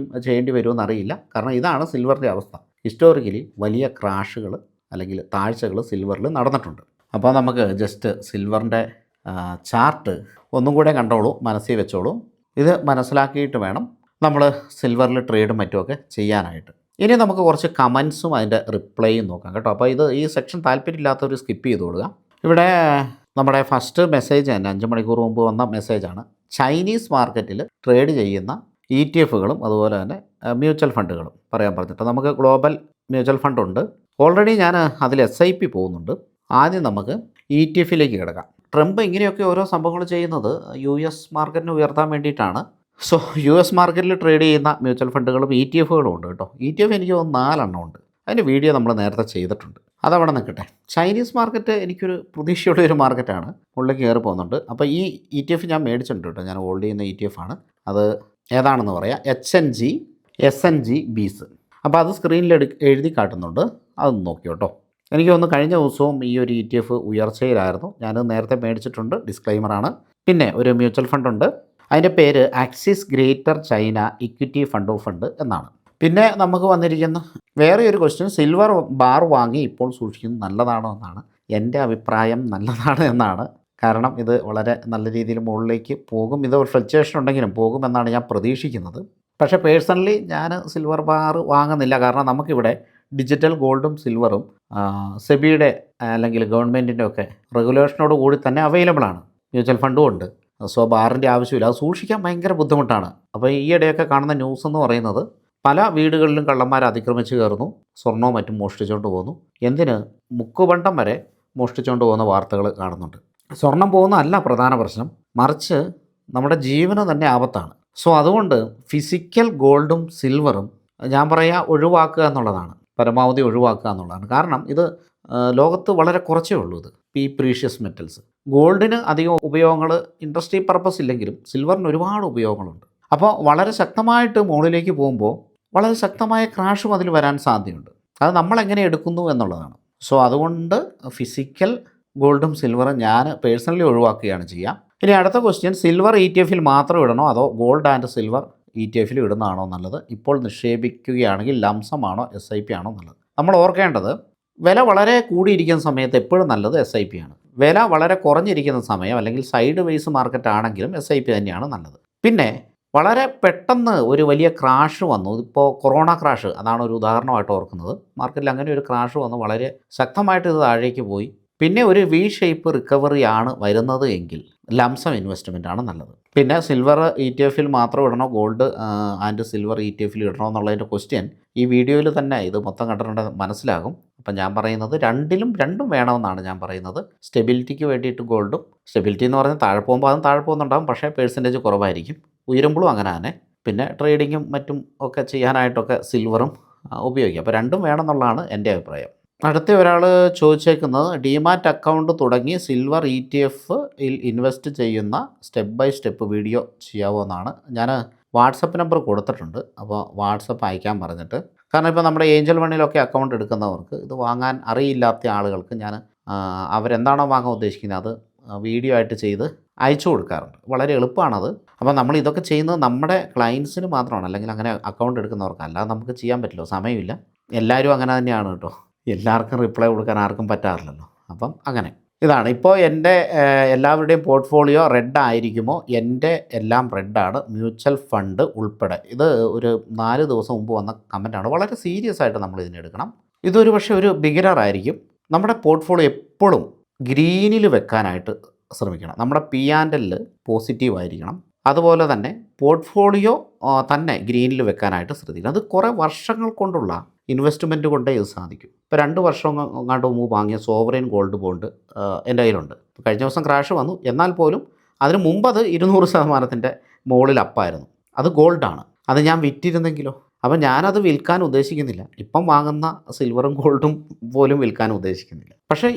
ചെയ്യേണ്ടി വരുമെന്ന് അറിയില്ല. കാരണം ഇതാണ് സിൽവറിൻ്റെ അവസ്ഥ. ഹിസ്റ്റോറിക്കലി വലിയ ക്രാഷുകൾ അല്ലെങ്കിൽ താഴ്ചകൾ സിൽവറിൽ നടന്നിട്ടുണ്ട്. അപ്പോൾ നമുക്ക് ജസ്റ്റ് സിൽവറിൻ്റെ ചാർട്ട് ഒന്നും കൂടെ കണ്ടോളൂ, മനസ്സിൽ വെച്ചോളൂ. ഇത് മനസ്സിലാക്കിയിട്ട് വേണം നമ്മൾ സിൽവറിൽ ട്രേഡും മറ്റുമൊക്കെ ചെയ്യാനായിട്ട്. ഇനി നമുക്ക് കുറച്ച് കമൻസും അതിൻ്റെ റിപ്ലൈയും നോക്കാം കേട്ടോ. അപ്പോൾ ഈ സെക്ഷൻ താല്പര്യമില്ലാത്തവർ സ്കിപ്പ് ചെയ്ത് കൊടുക്കുക. ഇവിടെ നമ്മുടെ ഫസ്റ്റ് മെസ്സേജ് തന്നെ 5 മണിക്കൂർ മുമ്പ് വന്ന മെസ്സേജാണ്. ചൈനീസ് മാർക്കറ്റിൽ ട്രേഡ് ചെയ്യുന്ന ETF-കളും അതുപോലെ തന്നെ മ്യൂച്വൽ ഫണ്ടുകളും പറയാൻ പറഞ്ഞിട്ട്. നമുക്ക് ഗ്ലോബൽ മ്യൂച്വൽ ഫണ്ടുണ്ട്. ഓൾറെഡി ഞാൻ അതിൽ SIP പോകുന്നുണ്ട്. ആദ്യം നമുക്ക് ETF-ലേക്ക് കിടക്കാം. ട്രംപ് ഇങ്ങനെയൊക്കെ ഓരോ സംഭവങ്ങൾ ചെയ്യുന്നത് US മാർക്കറ്റിനെ ഉയർത്താൻ വേണ്ടിയിട്ടാണ്. സോ US മാർക്കറ്റിൽ ട്രേഡ് ചെയ്യുന്ന മ്യൂച്വൽ ഫണ്ടുകളും ETF-കളും ഉണ്ട് കേട്ടോ. ETF എനിക്ക് തോന്നുന്നു 4 എണ്ണം ഉണ്ട്. അതിൻ്റെ വീഡിയോ നമ്മൾ നേരത്തെ ചെയ്തിട്ടുണ്ട്. അതവിടെ നിൽക്കട്ടെ. ചൈനീസ് മാർക്കറ്റ് എനിക്കൊരു പ്രതീക്ഷയുള്ളൊരു മാർക്കറ്റാണ്. ഉള്ളിൽ കയറി പോകുന്നുണ്ട്. അപ്പോൾ ഈ ETF ഞാൻ മേടിച്ചിട്ടുണ്ട് കേട്ടോ. ഞാൻ ഹോൾഡ് ചെയ്യുന്ന ETF ആണ്. അത് ഏതാണെന്ന് പറയാം, HNG SNG ബീസ്. അപ്പോൾ അത് സ്ക്രീനിൽ എഴുതി കാട്ടുന്നുണ്ട്. അതൊന്ന് നോക്കി കേട്ടോ. എനിക്ക് തോന്നുന്നു കഴിഞ്ഞ ദിവസവും ഈ ഒരു ETF ഉയർച്ചയിലായിരുന്നു. ഞാനത് നേരത്തെ മേടിച്ചിട്ടുണ്ട്, ഡിസ്ക്ലൈമറാണ്. പിന്നെ ഒരു മ്യൂച്വൽ ഫണ്ടുണ്ട്. അതിൻ്റെ പേര് axis greater China equity fund of fund എന്നാണ്. പിന്നെ നമുക്ക് വന്നിരിക്കുന്ന വേറെ ഒരു ക്വസ്റ്റ്യൻ, സിൽവർ ബാർ വാങ്ങി ഇപ്പോൾ സൂക്ഷിക്കുന്നത് നല്ലതാണോ എന്നാണ്. എൻ്റെ അഭിപ്രായം നല്ലതാണ് എന്നാണ്. കാരണം ഇത് വളരെ നല്ല രീതിയിൽ മുകളിലേക്ക് പോകും. ഇത് ഒരു ഫ്ലക്ച്വേഷൻ ഉണ്ടെങ്കിലും പോകുമെന്നാണ് ഞാൻ പ്രതീക്ഷിക്കുന്നത്. പക്ഷേ പേഴ്സണലി ഞാൻ സിൽവർ ബാർ വാങ്ങുന്നില്ല. കാരണം നമുക്കിവിടെ ഡിജിറ്റൽ ഗോൾഡും സിൽവറും സെബിയുടെ അല്ലെങ്കിൽ ഗവൺമെൻറ്റിൻ്റെ ഒക്കെ റെഗുലേഷനോട് കൂടി തന്നെ അവൈലബിൾ ആണ്. മ്യൂച്വൽ ഫണ്ടും ഉണ്ട്. സോ ബാറിൻ്റെ ആവശ്യമില്ല. അത് സൂക്ഷിക്കാൻ ഭയങ്കര ബുദ്ധിമുട്ടാണ്. അപ്പോൾ ഈയിടെയൊക്കെ കാണുന്ന ന്യൂസ് എന്ന് പറയുന്നത് പല വീടുകളിലും കള്ളന്മാർ അതിക്രമിച്ച് കയറുന്നു, സ്വർണവും മറ്റും മോഷ്ടിച്ചുകൊണ്ട് പോകുന്നു. എന്തിന്, മുക്കുപണ്ടം വരെ മോഷ്ടിച്ചുകൊണ്ട് പോകുന്ന വാർത്തകൾ കാണുന്നുണ്ട്. സ്വർണം പോകുന്നതല്ല പ്രധാന പ്രശ്നം, മറിച്ച് നമ്മുടെ ജീവന് തന്നെ ആപത്താണ്. സോ അതുകൊണ്ട് ഫിസിക്കൽ ഗോൾഡും സിൽവറും ഞാൻ പറയുക ഒഴിവാക്കുക എന്നുള്ളതാണ്, പരമാവധി ഒഴിവാക്കുക എന്നുള്ളതാണ്. കാരണം ഇത് ലോകത്ത് വളരെ കുറച്ചേ ഉള്ളൂ. ഈ പ്രീഷ്യസ് മെറ്റൽസ്, ഗോൾഡിന് അധികം ഉപയോഗങ്ങൾ ഇൻഡസ്ട്രി പർപ്പസ് ഇല്ലെങ്കിലും സിൽവറിന് ഒരുപാട് ഉപയോഗങ്ങളുണ്ട്. അപ്പോൾ വളരെ ശക്തമായിട്ട് മുകളിലേക്ക് പോകുമ്പോൾ വളരെ ശക്തമായ ക്രാഷും അതിൽ വരാൻ സാധ്യതയുണ്ട്. അത് നമ്മളെങ്ങനെ എടുക്കുന്നു എന്നുള്ളതാണ്. സോ അതുകൊണ്ട് ഫിസിക്കൽ ഗോൾഡും സിൽവറും ഞാൻ പേഴ്സണലി ഒഴിവാക്കുകയാണ് ചെയ്യുക. ഇനി അടുത്ത ക്വസ്റ്റ്യൻ, സിൽവർ ETF-ൽ മാത്രം ഇടണോ അതോ ഗോൾഡ് ആൻഡ് സിൽവർ ETF-ൽ ഇടുന്നതാണോ നല്ലത്? ഇപ്പോൾ നിക്ഷേപിക്കുകയാണെങ്കിൽ ലംസമാണോ SIP ആണോ നല്ലത്? നമ്മൾ ഓർക്കേണ്ടത്, വില വളരെ കൂടിയിരിക്കുന്ന സമയത്ത് എപ്പോഴും നല്ലത് SIP ആണ്. വില വളരെ കുറഞ്ഞിരിക്കുന്ന സമയം അല്ലെങ്കിൽ സൈഡ് വേസ് മാർക്കറ്റ് ആണെങ്കിലും SIP തന്നെയാണ് നല്ലത്. പിന്നെ വളരെ പെട്ടെന്ന് ഒരു വലിയ ക്രാഷ് വന്നു. ഇപ്പോൾ കൊറോണ ക്രാഷ്, അതാണ് ഒരു ഉദാഹരണമായിട്ട് ഓർക്കുന്നത്. മാർക്കറ്റിൽ അങ്ങനെ ഒരു ക്രാഷ് വന്നു, വളരെ ശക്തമായിട്ട് ഇത് താഴേക്ക് പോയി. പിന്നെ ഒരു V ഷേപ്പ് റിക്കവറി ആണ് വരുന്നത് എങ്കിൽ ലംസം ഇൻവെസ്റ്റ്മെൻ്റ് ആണ് നല്ലത്. പിന്നെ സിൽവർ ETF-ൽ മാത്രം ഇടണോ ഗോൾഡ് ആൻഡ് സിൽവർ ETF-ൽ ഇടണോ എന്നുള്ളതിൻ്റെ ക്വസ്റ്റ്യൻ ഈ വീഡിയോയിൽ തന്നെ ഇത് മൊത്തം കണ്ടിട്ടുണ്ടെങ്കിൽ മനസ്സിലാകും. അപ്പം ഞാൻ പറയുന്നത് രണ്ടും വേണമെന്നാണ് ഞാൻ പറയുന്നത്. സ്റ്റെബിലിറ്റിക്ക് വേണ്ടിയിട്ട് ഗോൾഡും, സ്റ്റെബിലിറ്റി എന്ന് പറഞ്ഞാൽ താഴെ പോകുമ്പോൾ അതും താഴെ പോകുന്നുണ്ടാകും, പക്ഷേ പേഴ്സൻറ്റേജ് കുറവായിരിക്കും. ഉയരുമ്പോഴും അങ്ങനെ തന്നെ. പിന്നെ ട്രേഡിങ്ങും മറ്റും ഒക്കെ ചെയ്യാനായിട്ടൊക്കെ സിൽവറും ഉപയോഗിക്കാം. അപ്പോൾ രണ്ടും വേണമെന്നുള്ളതാണ് എൻ്റെ അഭിപ്രായം. അടുത്ത ഒരാൾ ചോദിച്ചേക്കുന്നത് ഡിമാറ്റ് അക്കൗണ്ട് തുടങ്ങി സിൽവർ ETF-ൽ ഇൻവെസ്റ്റ് ചെയ്യുന്ന സ്റ്റെപ്പ് ബൈ സ്റ്റെപ്പ് വീഡിയോ ചെയ്യാവോ എന്നാണ്. ഞാൻ വാട്സപ്പ് നമ്പർ കൊടുത്തിട്ടുണ്ട്. അപ്പോൾ വാട്സപ്പ് അയക്കാൻ പറഞ്ഞിട്ട്, കാരണം ഇപ്പോൾ നമ്മുടെ ഏഞ്ചൽ മണിയിലൊക്കെ അക്കൗണ്ട് എടുക്കുന്നവർക്ക് ഇത് വാങ്ങാൻ അറിയില്ലാത്ത ആളുകൾക്ക് ഞാൻ അവരെന്താണോ വാങ്ങാൻ ഉദ്ദേശിക്കുന്നത് അത് വീഡിയോ ആയിട്ട് ചെയ്ത് അയച്ചു കൊടുക്കാറുണ്ട്. വളരെ എളുപ്പമാണത്. അപ്പോൾ നമ്മൾ ഇതൊക്കെ ചെയ്യുന്നത് നമ്മുടെ ക്ലയൻസിന് മാത്രമാണ്, അല്ലെങ്കിൽ അങ്ങനെ അക്കൗണ്ട് എടുക്കുന്നവർക്ക്. അല്ലാതെ നമുക്ക് ചെയ്യാൻ പറ്റില്ല, സമയമില്ല. എല്ലാവരും അങ്ങനെ തന്നെയാണ് കേട്ടോ. എല്ലാവർക്കും റിപ്ലൈ കൊടുക്കാൻ ആർക്കും പറ്റാറില്ലല്ലോ. അപ്പം അങ്ങനെ ഇതാണ് ഇപ്പോൾ എൻ്റെ എല്ലാവരുടെയും പോർട്ട്ഫോളിയോ റെഡ് ആയിരിക്കുമോ? എൻ്റെ എല്ലാം റെഡാണ്, മ്യൂച്വൽ ഫണ്ട് ഉൾപ്പെടെ. ഇത് ഒരു 4 ദിവസം മുമ്പ് വന്ന കമൻറ്റാണ്. വളരെ സീരിയസ് ആയിട്ട് നമ്മൾ ഇതിനെടുക്കണം. ഇതൊരു പക്ഷേ ഒരു ബിഗിനർ ആയിരിക്കും. നമ്മുടെ പോർട്ട്ഫോളിയോ എപ്പോഴും ഗ്രീനിൽ വെക്കാനായിട്ട് ശ്രമിക്കണം. നമ്മുടെ P&L പോസിറ്റീവ് ആയിരിക്കണം. അതുപോലെ തന്നെ പോർട്ട്ഫോളിയോ തന്നെ ഗ്രീനിൽ വെക്കാനായിട്ട് ശ്രദ്ധിക്കണം. അത് കുറേ വർഷങ്ങൾ കൊണ്ടുള്ള ഇൻവെസ്റ്റ്മെൻറ്റ് കൊണ്ടേ ഇത് സാധിക്കും. ഇപ്പോൾ 2 വർഷം എങ്ങാണ്ട് മുമ്പ് വാങ്ങിയ സോവറിൻ ഗോൾഡ് ബോണ്ട് എൻ്റെ കയ്യിലുണ്ട്. കഴിഞ്ഞ ദിവസം ക്രാഷ് വന്നു, എന്നാൽ പോലും അതിന് മുമ്പ് അത് 200% മുകളിൽ അപ്പായിരുന്നു. അത് ഗോൾഡാണ്. അത് ഞാൻ വിറ്റിരുന്നെങ്കിലോ? അപ്പം ഞാനത് വിൽക്കാൻ ഉദ്ദേശിക്കുന്നില്ല. ഇപ്പം വാങ്ങുന്ന സിൽവറും ഗോൾഡും പോലും വിൽക്കാൻ ഉദ്ദേശിക്കുന്നില്ല. പക്ഷേ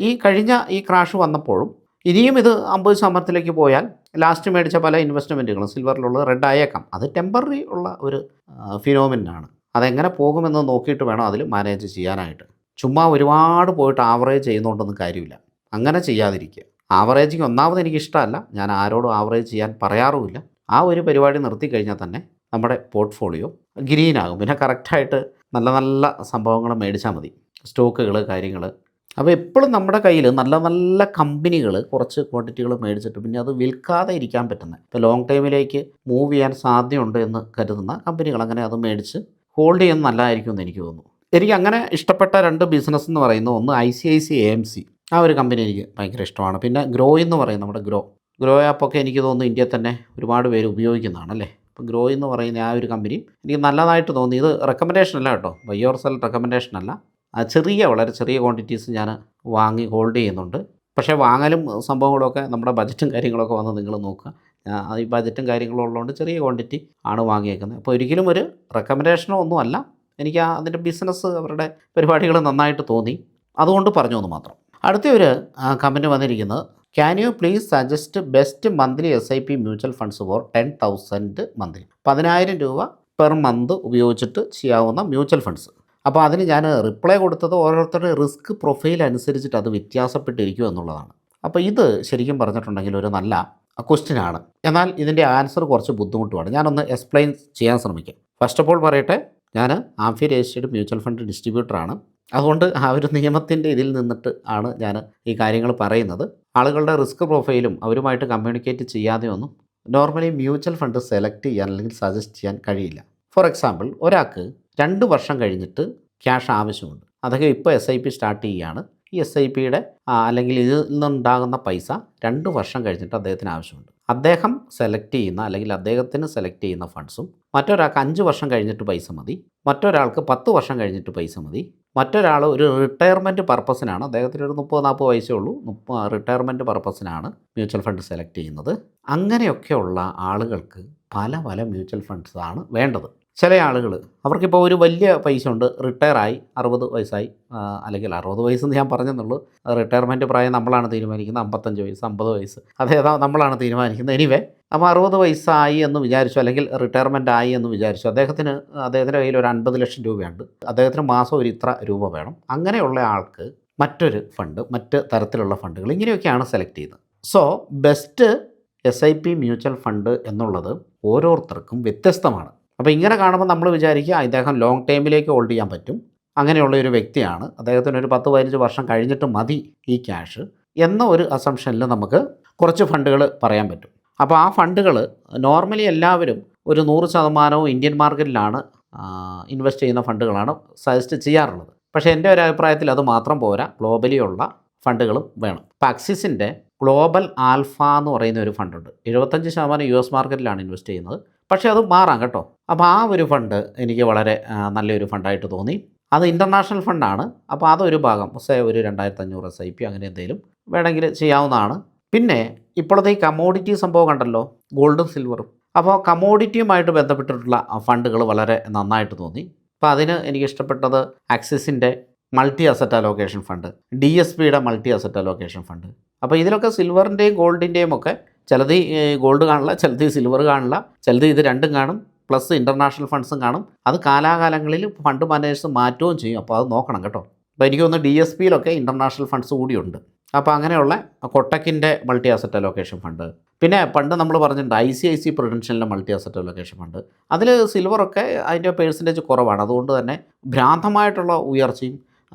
ഈ ക്രാഷ് വന്നപ്പോഴും ഇനിയും ഇത് 50% പോയാൽ ലാസ്റ്റ് മേടിച്ച പല ഇൻവെസ്റ്റ്മെൻറ്റുകളും സിൽവറിലുള്ളത് റെഡ് ആയേക്കാം. അത് ടെമ്പററി ഉള്ള ഒരു ഫിനോമിനാണ്. അതെങ്ങനെ പോകുമെന്ന് നോക്കിയിട്ട് വേണം അതിൽ മാനേജ് ചെയ്യാനായിട്ട്. ചുമ്മാ ഒരുപാട് പോയിട്ട് ആവറേജ് ചെയ്യുന്നതുകൊണ്ടൊന്നും കാര്യമില്ല. അങ്ങനെ ചെയ്യാതിരിക്കുക. ആവറേജിങ് ഒന്നാമത് എനിക്കിഷ്ടമല്ല. ഞാൻ ആരോടും ആവറേജ് ചെയ്യാൻ പറയാറുമില്ല. ആ ഒരു പരിപാടി നിർത്തി കഴിഞ്ഞാൽ തന്നെ നമ്മുടെ പോർട്ട്ഫോളിയോ ഗ്രീനാകും. പിന്നെ കറക്റ്റായിട്ട് നല്ല നല്ല സംഭവങ്ങൾ മേടിച്ചാൽ മതി, സ്റ്റോക്കുകൾ, കാര്യങ്ങൾ. അപ്പോൾ എപ്പോഴും നമ്മുടെ കയ്യിൽ നല്ല നല്ല കമ്പനികൾ കുറച്ച് ക്വാണ്ടിറ്റികൾ മേടിച്ചിട്ട് പിന്നെ അത് വിൽക്കാതെ ഇരിക്കാൻ പറ്റുന്നത്, ഇപ്പോൾ ലോങ് ടൈമിലേക്ക് മൂവ് ചെയ്യാൻ സാധ്യതയുണ്ട് എന്ന് കരുതുന്ന കമ്പനികൾ, അങ്ങനെ അത് മേടിച്ച് ഹോൾഡ് ചെയ്യുന്നത് നല്ലതായിരിക്കും എന്ന് എനിക്ക് തോന്നുന്നു. എനിക്ക് അങ്ങനെ ഇഷ്ടപ്പെട്ട 2 ബിസിനസ് എന്ന് പറയുന്നത്, ഒന്ന് ICICI AMC, ആ ഒരു കമ്പനി എനിക്ക് ഭയങ്കര ഇഷ്ടമാണ്. പിന്നെ ഗ്രോ എന്ന് പറയും, നമ്മുടെ ഗ്രോ ആപ്പൊക്കെ എനിക്ക് തോന്നുന്നു ഇന്ത്യയിൽ തന്നെ ഒരുപാട് പേര് ഉപയോഗിക്കുന്നതാണ് അല്ലേ. അപ്പോൾ ഗ്രോ എന്ന് പറയുന്ന ആ ഒരു കമ്പനി എനിക്ക് നല്ലതായിട്ട് തോന്നി. ഇത് റെക്കമെൻഡേഷൻ അല്ല കേട്ടോ, ബൈ ഓർ സെൽ റെക്കമെൻഡേഷൻ അല്ല. വളരെ ചെറിയ ക്വാണ്ടിറ്റീസ് ഞാൻ വാങ്ങി ഹോൾഡ് ചെയ്യുന്നുണ്ട്. പക്ഷേ വാങ്ങലും സംഭവങ്ങളൊക്കെ നമ്മുടെ ബജറ്റും കാര്യങ്ങളൊക്കെ വന്ന് നിങ്ങൾ നോക്കുക. ഈ ബജറ്റും കാര്യങ്ങളും ഉള്ളതുകൊണ്ട് ചെറിയ ക്വാണ്ടിറ്റി ആണ് വാങ്ങിയേക്കുന്നത്. അപ്പോൾ ഒരിക്കലും ഒരു റെക്കമെൻഡേഷനോ ഒന്നും അല്ല. എനിക്ക് അതിൻ്റെ ബിസിനസ്, അവരുടെ പരിപാടികൾ നന്നായിട്ട് തോന്നി, അതുകൊണ്ട് പറഞ്ഞു എന്ന് മാത്രം. അടുത്ത ഒരു കമൻറ്റ് വന്നിരിക്കുന്നത്, can you please suggest best monthly SIP mutual funds four 10,000 monthly, 10,000 രൂപ പെർ മന്ത് ഉപയോഗിച്ചിട്ട് ചെയ്യാവുന്ന മ്യൂച്വൽ ഫണ്ട്സ്. അപ്പോൾ അതിന് ഞാൻ റിപ്ലൈ കൊടുത്തത് ഓരോരുത്തരുടെ റിസ്ക് പ്രൊഫൈൽ അനുസരിച്ചിട്ട് അത് വ്യത്യാസപ്പെട്ടിരിക്കും എന്നുള്ളതാണ്. അപ്പോൾ ഇത് ശരിക്കും പറഞ്ഞിട്ടുണ്ടെങ്കിൽ ഒരു നല്ല ക്വസ്റ്റ്യനാണ്. എന്നാൽ ഇതിൻ്റെ ആൻസർ കുറച്ച് ബുദ്ധിമുട്ടുമാണ്. ഞാനൊന്ന് എക്സ്പ്ലെയിൻ ചെയ്യാൻ ശ്രമിക്കാം. ഫസ്റ്റ് ഓഫ് ഓൾ പറയട്ടെ, ഞാൻ ആംഫി രജിസ്റ്റേർഡ് മ്യൂച്വൽ ഫണ്ട് ഡിസ്ട്രിബ്യൂട്ടറാണ്. അതുകൊണ്ട് ആ ഒരു നിയമത്തിൻ്റെ ഇതിൽ നിന്നിട്ട് ആണ് ഞാൻ ഈ കാര്യങ്ങൾ പറയുന്നത്. ആളുകളുടെ റിസ്ക് പ്രൊഫൈലും അവരുമായിട്ട് കമ്മ്യൂണിക്കേറ്റ് ചെയ്യാതെയൊന്നും നോർമലി മ്യൂച്വൽ ഫണ്ട് സെലക്ട് ചെയ്യാൻ അല്ലെങ്കിൽ സജസ്റ്റ് ചെയ്യാൻ കഴിയില്ല. ഫോർ എക്സാമ്പിൾ, ഒരാൾക്ക് 2 വർഷം കഴിഞ്ഞിട്ട് ക്യാഷ് ആവശ്യമുണ്ട്. അദ്ദേഹം ഇപ്പോൾ SIP സ്റ്റാർട്ട് ചെയ്യുകയാണ്. ഈ SIPയുടെ അല്ലെങ്കിൽ ഇതിൽ നിന്നുണ്ടാകുന്ന പൈസ 2 വർഷം കഴിഞ്ഞിട്ട് അദ്ദേഹത്തിന് ആവശ്യമുണ്ട്. അദ്ദേഹം സെലക്ട് ചെയ്യുന്ന അല്ലെങ്കിൽ അദ്ദേഹത്തിന് സെലക്ട് ചെയ്യുന്ന ഫണ്ട്സും മറ്റൊരാൾക്ക് 5 വർഷം കഴിഞ്ഞിട്ട് പൈസ മതി, മറ്റൊരാൾക്ക് 10 വർഷം കഴിഞ്ഞിട്ട് പൈസ മതി, മറ്റൊരാൾ ഒരു റിട്ടയർമെൻറ്റ് പർപ്പസിനാണ്, അദ്ദേഹത്തിന് ഒരു 30-40 വയസ്സേ ഉള്ളൂ, റിട്ടയർമെൻറ്റ് പർപ്പസിനാണ് മ്യൂച്വൽ ഫണ്ട് സെലക്ട് ചെയ്യുന്നത്. അങ്ങനെയൊക്കെയുള്ള ആളുകൾക്ക് പല പല മ്യൂച്വൽ ഫണ്ട്സാണ് വേണ്ടത്. ചില ആളുകൾ, അവർക്കിപ്പോൾ ഒരു വലിയ പൈസ ഉണ്ട്, റിട്ടയറായി, 60 വയസ്സായി, അല്ലെങ്കിൽ 60 വയസ്സെന്ന് ഞാൻ പറഞ്ഞെന്നുള്ളൂ, റിട്ടയർമെൻറ്റ് പ്രായം നമ്മളാണ് തീരുമാനിക്കുന്നത്, 55 വയസ്സ്, 50 വയസ്സ്, അതേതാ നമ്മളാണ് തീരുമാനിക്കുന്നത്. എനിവേ, അപ്പോൾ 60 വയസ്സായി എന്ന് വിചാരിച്ചു, അല്ലെങ്കിൽ റിട്ടയർമെൻ്റ് ആയി എന്ന് വിചാരിച്ചു, അദ്ദേഹത്തിൻ്റെ കയ്യിൽ ഒരു 50 ലക്ഷം രൂപയുണ്ട്, അദ്ദേഹത്തിന് മാസം ഒരു ഇത്ര രൂപ വേണം. അങ്ങനെയുള്ള ആൾക്ക് മറ്റൊരു ഫണ്ട്, മറ്റ് തരത്തിലുള്ള ഫണ്ടുകൾ, ഇങ്ങനെയൊക്കെയാണ് സെലക്ട് ചെയ്യുന്നത്. So best SIP mutual fund എന്നുള്ളത് ഓരോരുത്തർക്കും വ്യത്യസ്തമാണ്. അപ്പോൾ ഇങ്ങനെ കാണുമ്പോൾ നമ്മൾ വിചാരിക്കുക ഇദ്ദേഹം ലോങ് ടൈമിലേക്ക് ഹോൾഡ് ചെയ്യാൻ പറ്റും, അങ്ങനെയുള്ള ഒരു വ്യക്തിയാണ്, അദ്ദേഹത്തിന് ഒരു 10-15 വർഷം കഴിഞ്ഞിട്ട് മതി ഈ ക്യാഷ് എന്ന ഒരു അസംഷനിൽ നമുക്ക് കുറച്ച് ഫണ്ടുകൾ പറയാൻ പറ്റും. അപ്പോൾ ആ ഫണ്ടുകൾ നോർമലി എല്ലാവരും ഒരു 100% ഇന്ത്യൻ മാർക്കറ്റിലാണ് ഇൻവെസ്റ്റ് ചെയ്യുന്ന ഫണ്ടുകളാണ് സജസ്റ്റ് ചെയ്യാറുള്ളത്. പക്ഷേ എൻ്റെ ഒരു അഭിപ്രായത്തിൽ അത് മാത്രം പോരാ, ഗ്ലോബലി ഉള്ള ഫണ്ടുകളും വേണം. ഇപ്പോൾ ആക്സിസിൻ്റെ ഗ്ലോബൽ ആൽഫ എന്ന് പറയുന്ന ഒരു ഫണ്ടുണ്ട്. 75% US മാർക്കറ്റിലാണ് ഇൻവെസ്റ്റ് ചെയ്യുന്നത്. പക്ഷേ അത് മാറാം കേട്ടോ. അപ്പോൾ ആ ഒരു ഫണ്ട് എനിക്ക് വളരെ നല്ലൊരു ഫണ്ടായിട്ട് തോന്നി. അത് ഇൻ്റർനാഷണൽ ഫണ്ടാണ്. അപ്പോൾ അതൊരു ഭാഗം ഒരു 2,500 SIP അങ്ങനെ എന്തെങ്കിലും വേണമെങ്കിൽ ചെയ്യാവുന്നതാണ്. പിന്നെ ഇപ്പോഴത്തെ ഈ കമ്മോഡിറ്റി സംഭവം കണ്ടല്ലോ, ഗോൾഡും സിൽവറും, അപ്പോൾ കമോഡിറ്റിയുമായിട്ട് ബന്ധപ്പെട്ടിട്ടുള്ള ഫണ്ടുകൾ വളരെ നന്നായിട്ട് തോന്നി. അപ്പോൾ അതിന് എനിക്കിഷ്ടപ്പെട്ടത് ആക്സിസിൻ്റെ മൾട്ടി അസറ്റ് അലോക്കേഷൻ ഫണ്ട്, DSPയുടെ മൾട്ടി അസറ്റ് അലോക്കേഷൻ ഫണ്ട്. അപ്പോൾ ഇതിലൊക്കെ സിൽവറിൻ്റെയും ഗോൾഡിൻ്റെയും ഒക്കെ ചിലത് ഗോൾഡ് കാണില്ല, ചിലത് സിൽവർ കാണില്ല, ചിലത് ഇത് രണ്ടും കാണും, പ്ലസ് ഇൻ്റർനാഷണൽ ഫണ്ട്സും കാണും. അത് കാലാകാലങ്ങളിൽ ഫണ്ട് മാനേജേഴ്സ് മാറ്റുകയും ചെയ്യും. അപ്പോൾ അത് നോക്കണം കേട്ടോ. അപ്പോൾ എനിക്ക് തോന്നുന്നു DSPയിലൊക്കെ ഇൻ്റർനാഷണൽ ഫണ്ട്സ് കൂടിയുണ്ട്. അപ്പോൾ അങ്ങനെയുള്ള കൊട്ടക്കിൻ്റെ മൾട്ടി അസറ്റ് അലോക്കേഷൻ ഫണ്ട്, പിന്നെ പണ്ട് നമ്മൾ പറഞ്ഞിട്ടുണ്ട് ICICI പ്രുഡൻഷ്യലിൻ്റെ മൾട്ടി അസറ്റ് അലോക്കേഷൻ ഫണ്ട്. അതിൽ സിൽവറൊക്കെ അതിൻ്റെ പേഴ്സൻറ്റേജ് കുറവാണ്. അതുകൊണ്ട് തന്നെ ഭ്രാന്തമായിട്ടുള്ള ഉയർച്ചയും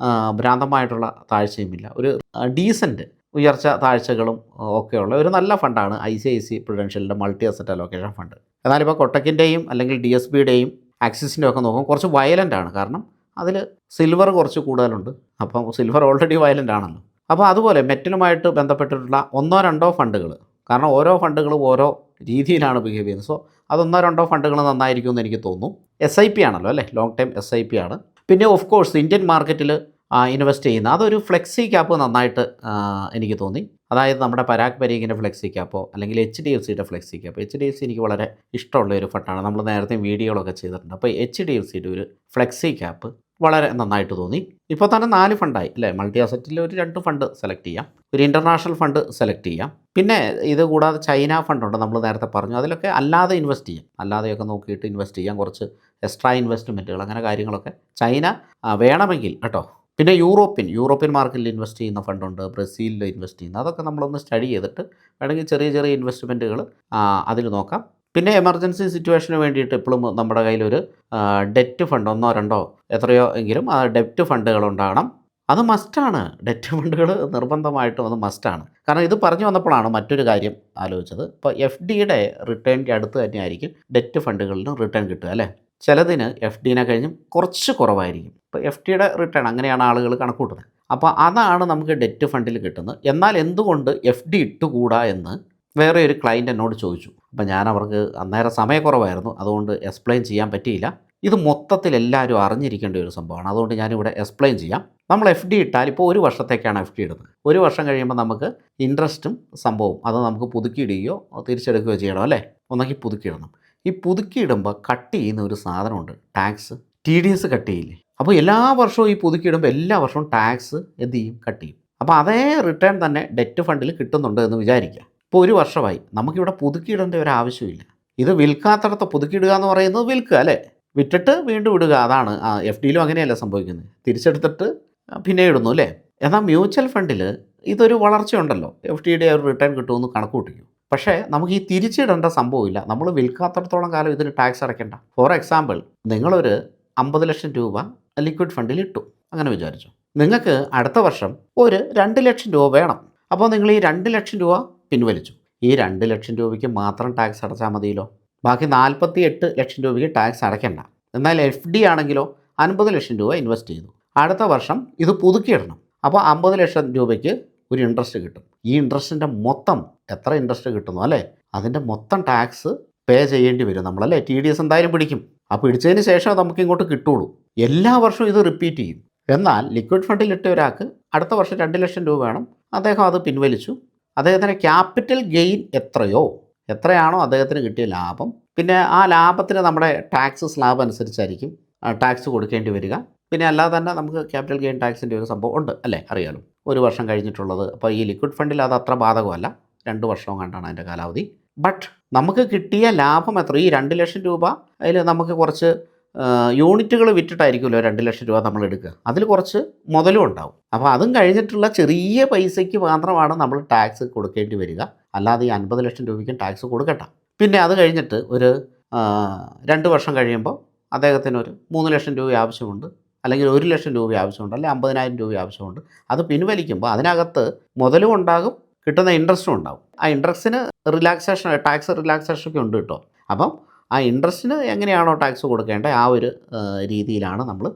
ഭ്രാന്തമായിട്ടുള്ള താഴ്ചയുമില്ല. ഒരു ഡീസൻറ്റ് ഉയർച്ച താഴ്ചകളും ഒക്കെയുള്ള ഒരു നല്ല ഫണ്ടാണ് ICICI പ്രുഡൻഷ്യലിൻ്റെ മൾട്ടി അസറ്റ് അലോക്കേഷൻ ഫണ്ട്. എന്നാലിപ്പോൾ കൊട്ടക്കിൻ്റെയും അല്ലെങ്കിൽ DSPയുടെയും ആക്സിസിൻ്റെയും ഒക്കെ നോക്കും കുറച്ച് വയലൻ്റ് ആണ്. കാരണം അതിൽ സിൽവർ കുറച്ച് കൂടുതലുണ്ട്. അപ്പം സിൽവർ ഓൾറെഡി വയലൻ്റ് ആണല്ലോ. അപ്പോൾ അതുപോലെ മെറ്റലുമായിട്ട് ബന്ധപ്പെട്ടിട്ടുള്ള ഒന്നോ രണ്ടോ ഫണ്ടുകൾ, കാരണം ഓരോ ഫണ്ടുകളും ഓരോ രീതിയിലാണ് ബിഹേവ് ചെയ്യുന്നത്. സോ അതൊന്നോ രണ്ടോ ഫണ്ടുകൾ നന്നായിരിക്കും എന്ന് എനിക്ക് തോന്നുന്നു. SIP ആണല്ലോ അല്ലേ, ലോങ് ടൈം SIP ആണ്. പിന്നെ ഓഫ് കോഴ്സ് ഇന്ത്യൻ മാർക്കറ്റിൽ ഇൻവെസ്റ്റ് ചെയ്യുന്ന അതൊരു ഫ്ലെക്സി ക്യാപ്പ് നന്നായിട്ട് എനിക്ക് തോന്നി. അതായത് നമ്മുടെ പരാഗ് പരീഖിൻ്റെ ഫ്ലെക്സി ക്യാപ്പോ അല്ലെങ്കിൽ HDFCയുടെ ഫ്ലെക്സി ക്യാപ്പ്. HDFC എനിക്ക് വളരെ ഇഷ്ടമുള്ള ഒരു ഫണ്ടാണ്. നമ്മൾ നേരത്തെ വീഡിയോകളൊക്കെ ചെയ്തിട്ടുണ്ട്. അപ്പോൾ HDFCയുടെ ഒരു ഫ്ലെക്സി ക്യാപ്പ് വളരെ നന്നായിട്ട് തോന്നി. ഇപ്പോൾ തന്നെ 4 ഫണ്ടായി അല്ലേ. മൾട്ടി അസറ്റിൽ ഒരു 2 ഫണ്ട് സെലക്ട് ചെയ്യാം, ഒരു ഇൻ്റർനാഷണൽ ഫണ്ട് സെലക്ട് ചെയ്യാം. പിന്നെ ഇത് കൂടാതെ ചൈന ഫണ്ടുണ്ട്, നമ്മൾ നേരത്തെ പറഞ്ഞു. അതിലൊക്കെ അല്ലാതെ ഇൻവെസ്റ്റ് ചെയ്യാം, അല്ലാതെയൊക്കെ നോക്കിയിട്ട് ഇൻവെസ്റ്റ് ചെയ്യാം. കുറച്ച് എക്സ്ട്രാ ഇൻവെസ്റ്റ്മെൻറ്റുകൾ അങ്ങനെ കാര്യങ്ങളൊക്കെ ചൈന വേണമെങ്കിൽ കേട്ടോ. പിന്നെ യൂറോപ്യൻ മാർക്കറ്റിൽ ഇൻവെസ്റ്റ് ചെയ്യുന്ന ഫണ്ടുണ്ട്, ബ്രസീലിൽ ഇൻവെസ്റ്റ് ചെയ്യുന്ന, അതൊക്കെ നമ്മളൊന്ന് സ്റ്റഡി ചെയ്തിട്ട് വേണമെങ്കിൽ ചെറിയ ചെറിയ ഇൻവെസ്റ്റ്മെൻറ്റുകൾ അതിൽ നോക്കാം. പിന്നെ എമർജൻസി സിറ്റുവേഷന് വേണ്ടിയിട്ട് എപ്പോഴും നമ്മുടെ കയ്യിലൊരു ഡെറ്റ് ഫണ്ട് 1 2 എത്രയോ എങ്കിലും ആ ഡെറ്റ് ഫണ്ടുകൾ ഉണ്ടാകണം. അത് മസ്റ്റാണ്. ഡെറ്റ് ഫണ്ടുകൾ നിർബന്ധമായിട്ടും അത് മസ്റ്റാണ്. കാരണം ഇത് പറഞ്ഞു വന്നപ്പോഴാണ് മറ്റൊരു കാര്യം ആലോചിച്ചത്. ഇപ്പോൾ FDയുടെ റിട്ടേണിൻ്റെ അടുത്ത് തന്നെയായിരിക്കും ഡെറ്റ് ഫണ്ടുകളിലും റിട്ടേൺ കിട്ടുക അല്ലേ. ചിലതിന് FDനെ കഴിഞ്ഞും കുറച്ച് കുറവായിരിക്കും. ഇപ്പോൾ FDയുടെ റിട്ടേൺ അങ്ങനെയാണ് ആളുകൾ കണക്ക് കൂട്ടുന്നത്. അപ്പോൾ അതാണ് നമുക്ക് ഡെറ്റ് ഫണ്ടിൽ കിട്ടുന്നത്. എന്നാൽ എന്തുകൊണ്ട് FD ഇട്ടുകൂടാ എന്ന് വേറെ ഒരു ക്ലയൻറ്റ് എന്നോട് ചോദിച്ചു. അപ്പോൾ ഞാൻ അവർക്ക് അന്നേരം സമയക്കുറവായിരുന്നു, അതുകൊണ്ട് എക്സ്പ്ലെയിൻ ചെയ്യാൻ പറ്റിയില്ല. ഇത് മൊത്തത്തിൽ എല്ലാവരും അറിഞ്ഞിരിക്കേണ്ട ഒരു സംഭവമാണ്. അതുകൊണ്ട് ഞാനിവിടെ എക്സ്പ്ലെയിൻ ചെയ്യാം. നമ്മൾ FD ഇട്ടാൽ ഇപ്പോൾ 1 വർഷത്തേക്കാണ് FD ഇടുന്നത്. 1 വർഷം കഴിയുമ്പോൾ നമുക്ക് ഇൻട്രസ്റ്റും സംഭവം അത് നമുക്ക് പുതുക്കിയിടുകയോ തിരിച്ചെടുക്കുകയോ ചെയ്യണം അല്ലേ. ഒന്നെങ്കിൽ പുതുക്കിയിടണം. ഈ പുതുക്കിയിടുമ്പോൾ കട്ട് ചെയ്യുന്ന ഒരു സാധനമുണ്ട്, ടാക്സ്, TDS കട്ട് ചെയ്യില്ലേ. അപ്പോൾ എല്ലാ വർഷവും ഈ പുതുക്കിയിടുമ്പോൾ എല്ലാ വർഷവും ടാക്സ് എന്ത് ചെയ്യും, കട്ട് ചെയ്യും. അപ്പോൾ അതേ റിട്ടേൺ തന്നെ ഡെറ്റ് ഫണ്ടിൽ കിട്ടുന്നുണ്ട് എന്ന് വിചാരിക്കുക. ഇപ്പോൾ 1 വർഷമായി, നമുക്കിവിടെ പുതുക്കിയിടേണ്ട ഒരു ആവശ്യമില്ല. ഇത് വിൽക്കാത്തടത്ത് പുതുക്കിയിടുക എന്ന് പറയുന്നത് വിൽക്കുക അല്ലേ, വിറ്റിട്ട് വീണ്ടും ഇടുക. അതാണ് FDയിലും അങ്ങനെയല്ല സംഭവിക്കുന്നത്. തിരിച്ചെടുത്തിട്ട് പിന്നെ ഇടുന്നു അല്ലേ. എന്നാൽ മ്യൂച്വൽ ഫണ്ടിൽ ഇതൊരു വളർച്ചയുണ്ടല്ലോ, FDയുടെ ഒരു റിട്ടേൺ കിട്ടുമെന്ന് കണക്ക് കൂട്ടിക്കും. പക്ഷേ നമുക്ക് ഈ തിരിച്ചിടേണ്ട സംഭവമില്ല. നമ്മൾ വിൽക്കാത്തടത്തോളം കാലം ഇതിന് ടാക്സ് അടയ്ക്കേണ്ട. ഫോർ എക്സാമ്പിൾ, നിങ്ങളൊരു 50 ലക്ഷം രൂപ ലിക്വിഡ് ഫണ്ടിൽ ഇട്ടു, അങ്ങനെ വിചാരിച്ചു. നിങ്ങൾക്ക് അടുത്ത വർഷം ഒരു 2 ലക്ഷം രൂപ വേണം. അപ്പോൾ നിങ്ങൾ ഈ 2 ലക്ഷം രൂപ പിൻവലിച്ചു. ഈ 2 ലക്ഷം രൂപയ്ക്ക് മാത്രം ടാക്സ് അടച്ചാൽ മതിയല്ലോ. ബാക്കി 48 ലക്ഷം രൂപയ്ക്ക് ടാക്സ് അടയ്ക്കേണ്ട. എന്നാൽ FD ആണെങ്കിലോ 50 ലക്ഷം രൂപ ഇൻവെസ്റ്റ് ചെയ്തു. അടുത്ത വർഷം ഇത് പുതുക്കിയിടണം. അപ്പോൾ 50 ലക്ഷം രൂപയ്ക്ക് ഒരു ഇൻട്രസ്റ്റ് കിട്ടും. ഈ ഇൻട്രസ്റ്റിൻ്റെ മൊത്തം എത്ര ഇൻട്രസ്റ്റ് കിട്ടുന്നു അല്ലേ, അതിൻ്റെ മൊത്തം ടാക്സ് പേ ചെയ്യേണ്ടി വരും നമ്മളല്ലേ. TDS എന്തായാലും പിടിക്കും. ആ പിടിച്ചതിന് ശേഷം നമുക്ക് ഇങ്ങോട്ട് കിട്ടുള്ളൂ. എല്ലാ വർഷവും ഇത് റിപ്പീറ്റ് ചെയ്യും. എന്നാൽ ലിക്വിഡ് ഫണ്ടിൽ ഇട്ട ഒരാൾക്ക് അടുത്ത വർഷം 2 ലക്ഷം രൂപ വേണം. അദ്ദേഹം അത് പിൻവലിച്ചു. അദ്ദേഹത്തിൻ്റെ ക്യാപിറ്റൽ ഗെയിൻ എത്രയാണോ അദ്ദേഹത്തിന് കിട്ടിയ ലാഭം, പിന്നെ ആ ലാഭത്തിന് നമ്മുടെ ടാക്സ് സ്ലാബ് അനുസരിച്ചായിരിക്കും ടാക്സ് കൊടുക്കേണ്ടി വരിക. പിന്നെ അല്ലാതെ തന്നെ നമുക്ക് ക്യാപിറ്റൽ ഗെയിൻ ടാക്സിൻ്റെ ഒരു സംഭവം ഉണ്ട് അല്ലേ, അറിയാലോ. 1 വർഷം കഴിഞ്ഞിട്ടുള്ളത്. അപ്പോൾ ഈ ലിക്വിഡ് ഫണ്ടിൽ അത് അത്ര ബാധകമല്ല, 2 വർഷവും കണ്ടാണ് അതിൻ്റെ കാലാവധി. ബട്ട് നമുക്ക് കിട്ടിയ ലാഭം എത്ര, ഈ 2 ലക്ഷം രൂപ അതിൽ നമുക്ക് കുറച്ച് യൂണിറ്റുകൾ വിറ്റിട്ടായിരിക്കുമല്ലോ 2 ലക്ഷം രൂപ നമ്മൾ എടുക്കുക. അതിൽ കുറച്ച് മുതലും ഉണ്ടാവും. അപ്പോൾ അതും കഴിഞ്ഞിട്ടുള്ള ചെറിയ പൈസയ്ക്ക് മാത്രമാണ് നമ്മൾ ടാക്സ് കൊടുക്കേണ്ടി വരിക. അല്ലാതെ ഈ 50 ലക്ഷം രൂപയ്ക്കും ടാക്സ് കൊടുക്കണ്ട. പിന്നെ അത് കഴിഞ്ഞിട്ട് ഒരു 2 വർഷം കഴിയുമ്പോൾ അദ്ദേഹത്തിന് ഒരു 3 ലക്ഷം രൂപ ആവശ്യമുണ്ട്, അല്ലെങ്കിൽ 1 ലക്ഷം രൂപ ആവശ്യമുണ്ട്, അല്ലെങ്കിൽ 50,000 രൂപ ആവശ്യമുണ്ട്. അത് പിൻവലിക്കുമ്പോൾ അതിനകത്ത് മുതലും ഉണ്ടാകും, കിട്ടുന്ന ഇൻട്രസ്റ്റും ഉണ്ടാകും. ആ ഇൻട്രസ്റ്റിന് റിലാക്സേഷൻ, ടാക്സ് റിലാക്സേഷനൊക്കെ ഉണ്ട് കേട്ടോ. അപ്പം ആ ഇൻട്രസ്റ്റിന് എങ്ങനെയാണോ ടാക്സ് കൊടുക്കേണ്ടത് ആ ഒരു രീതിയിലാണ് നമ്മൾ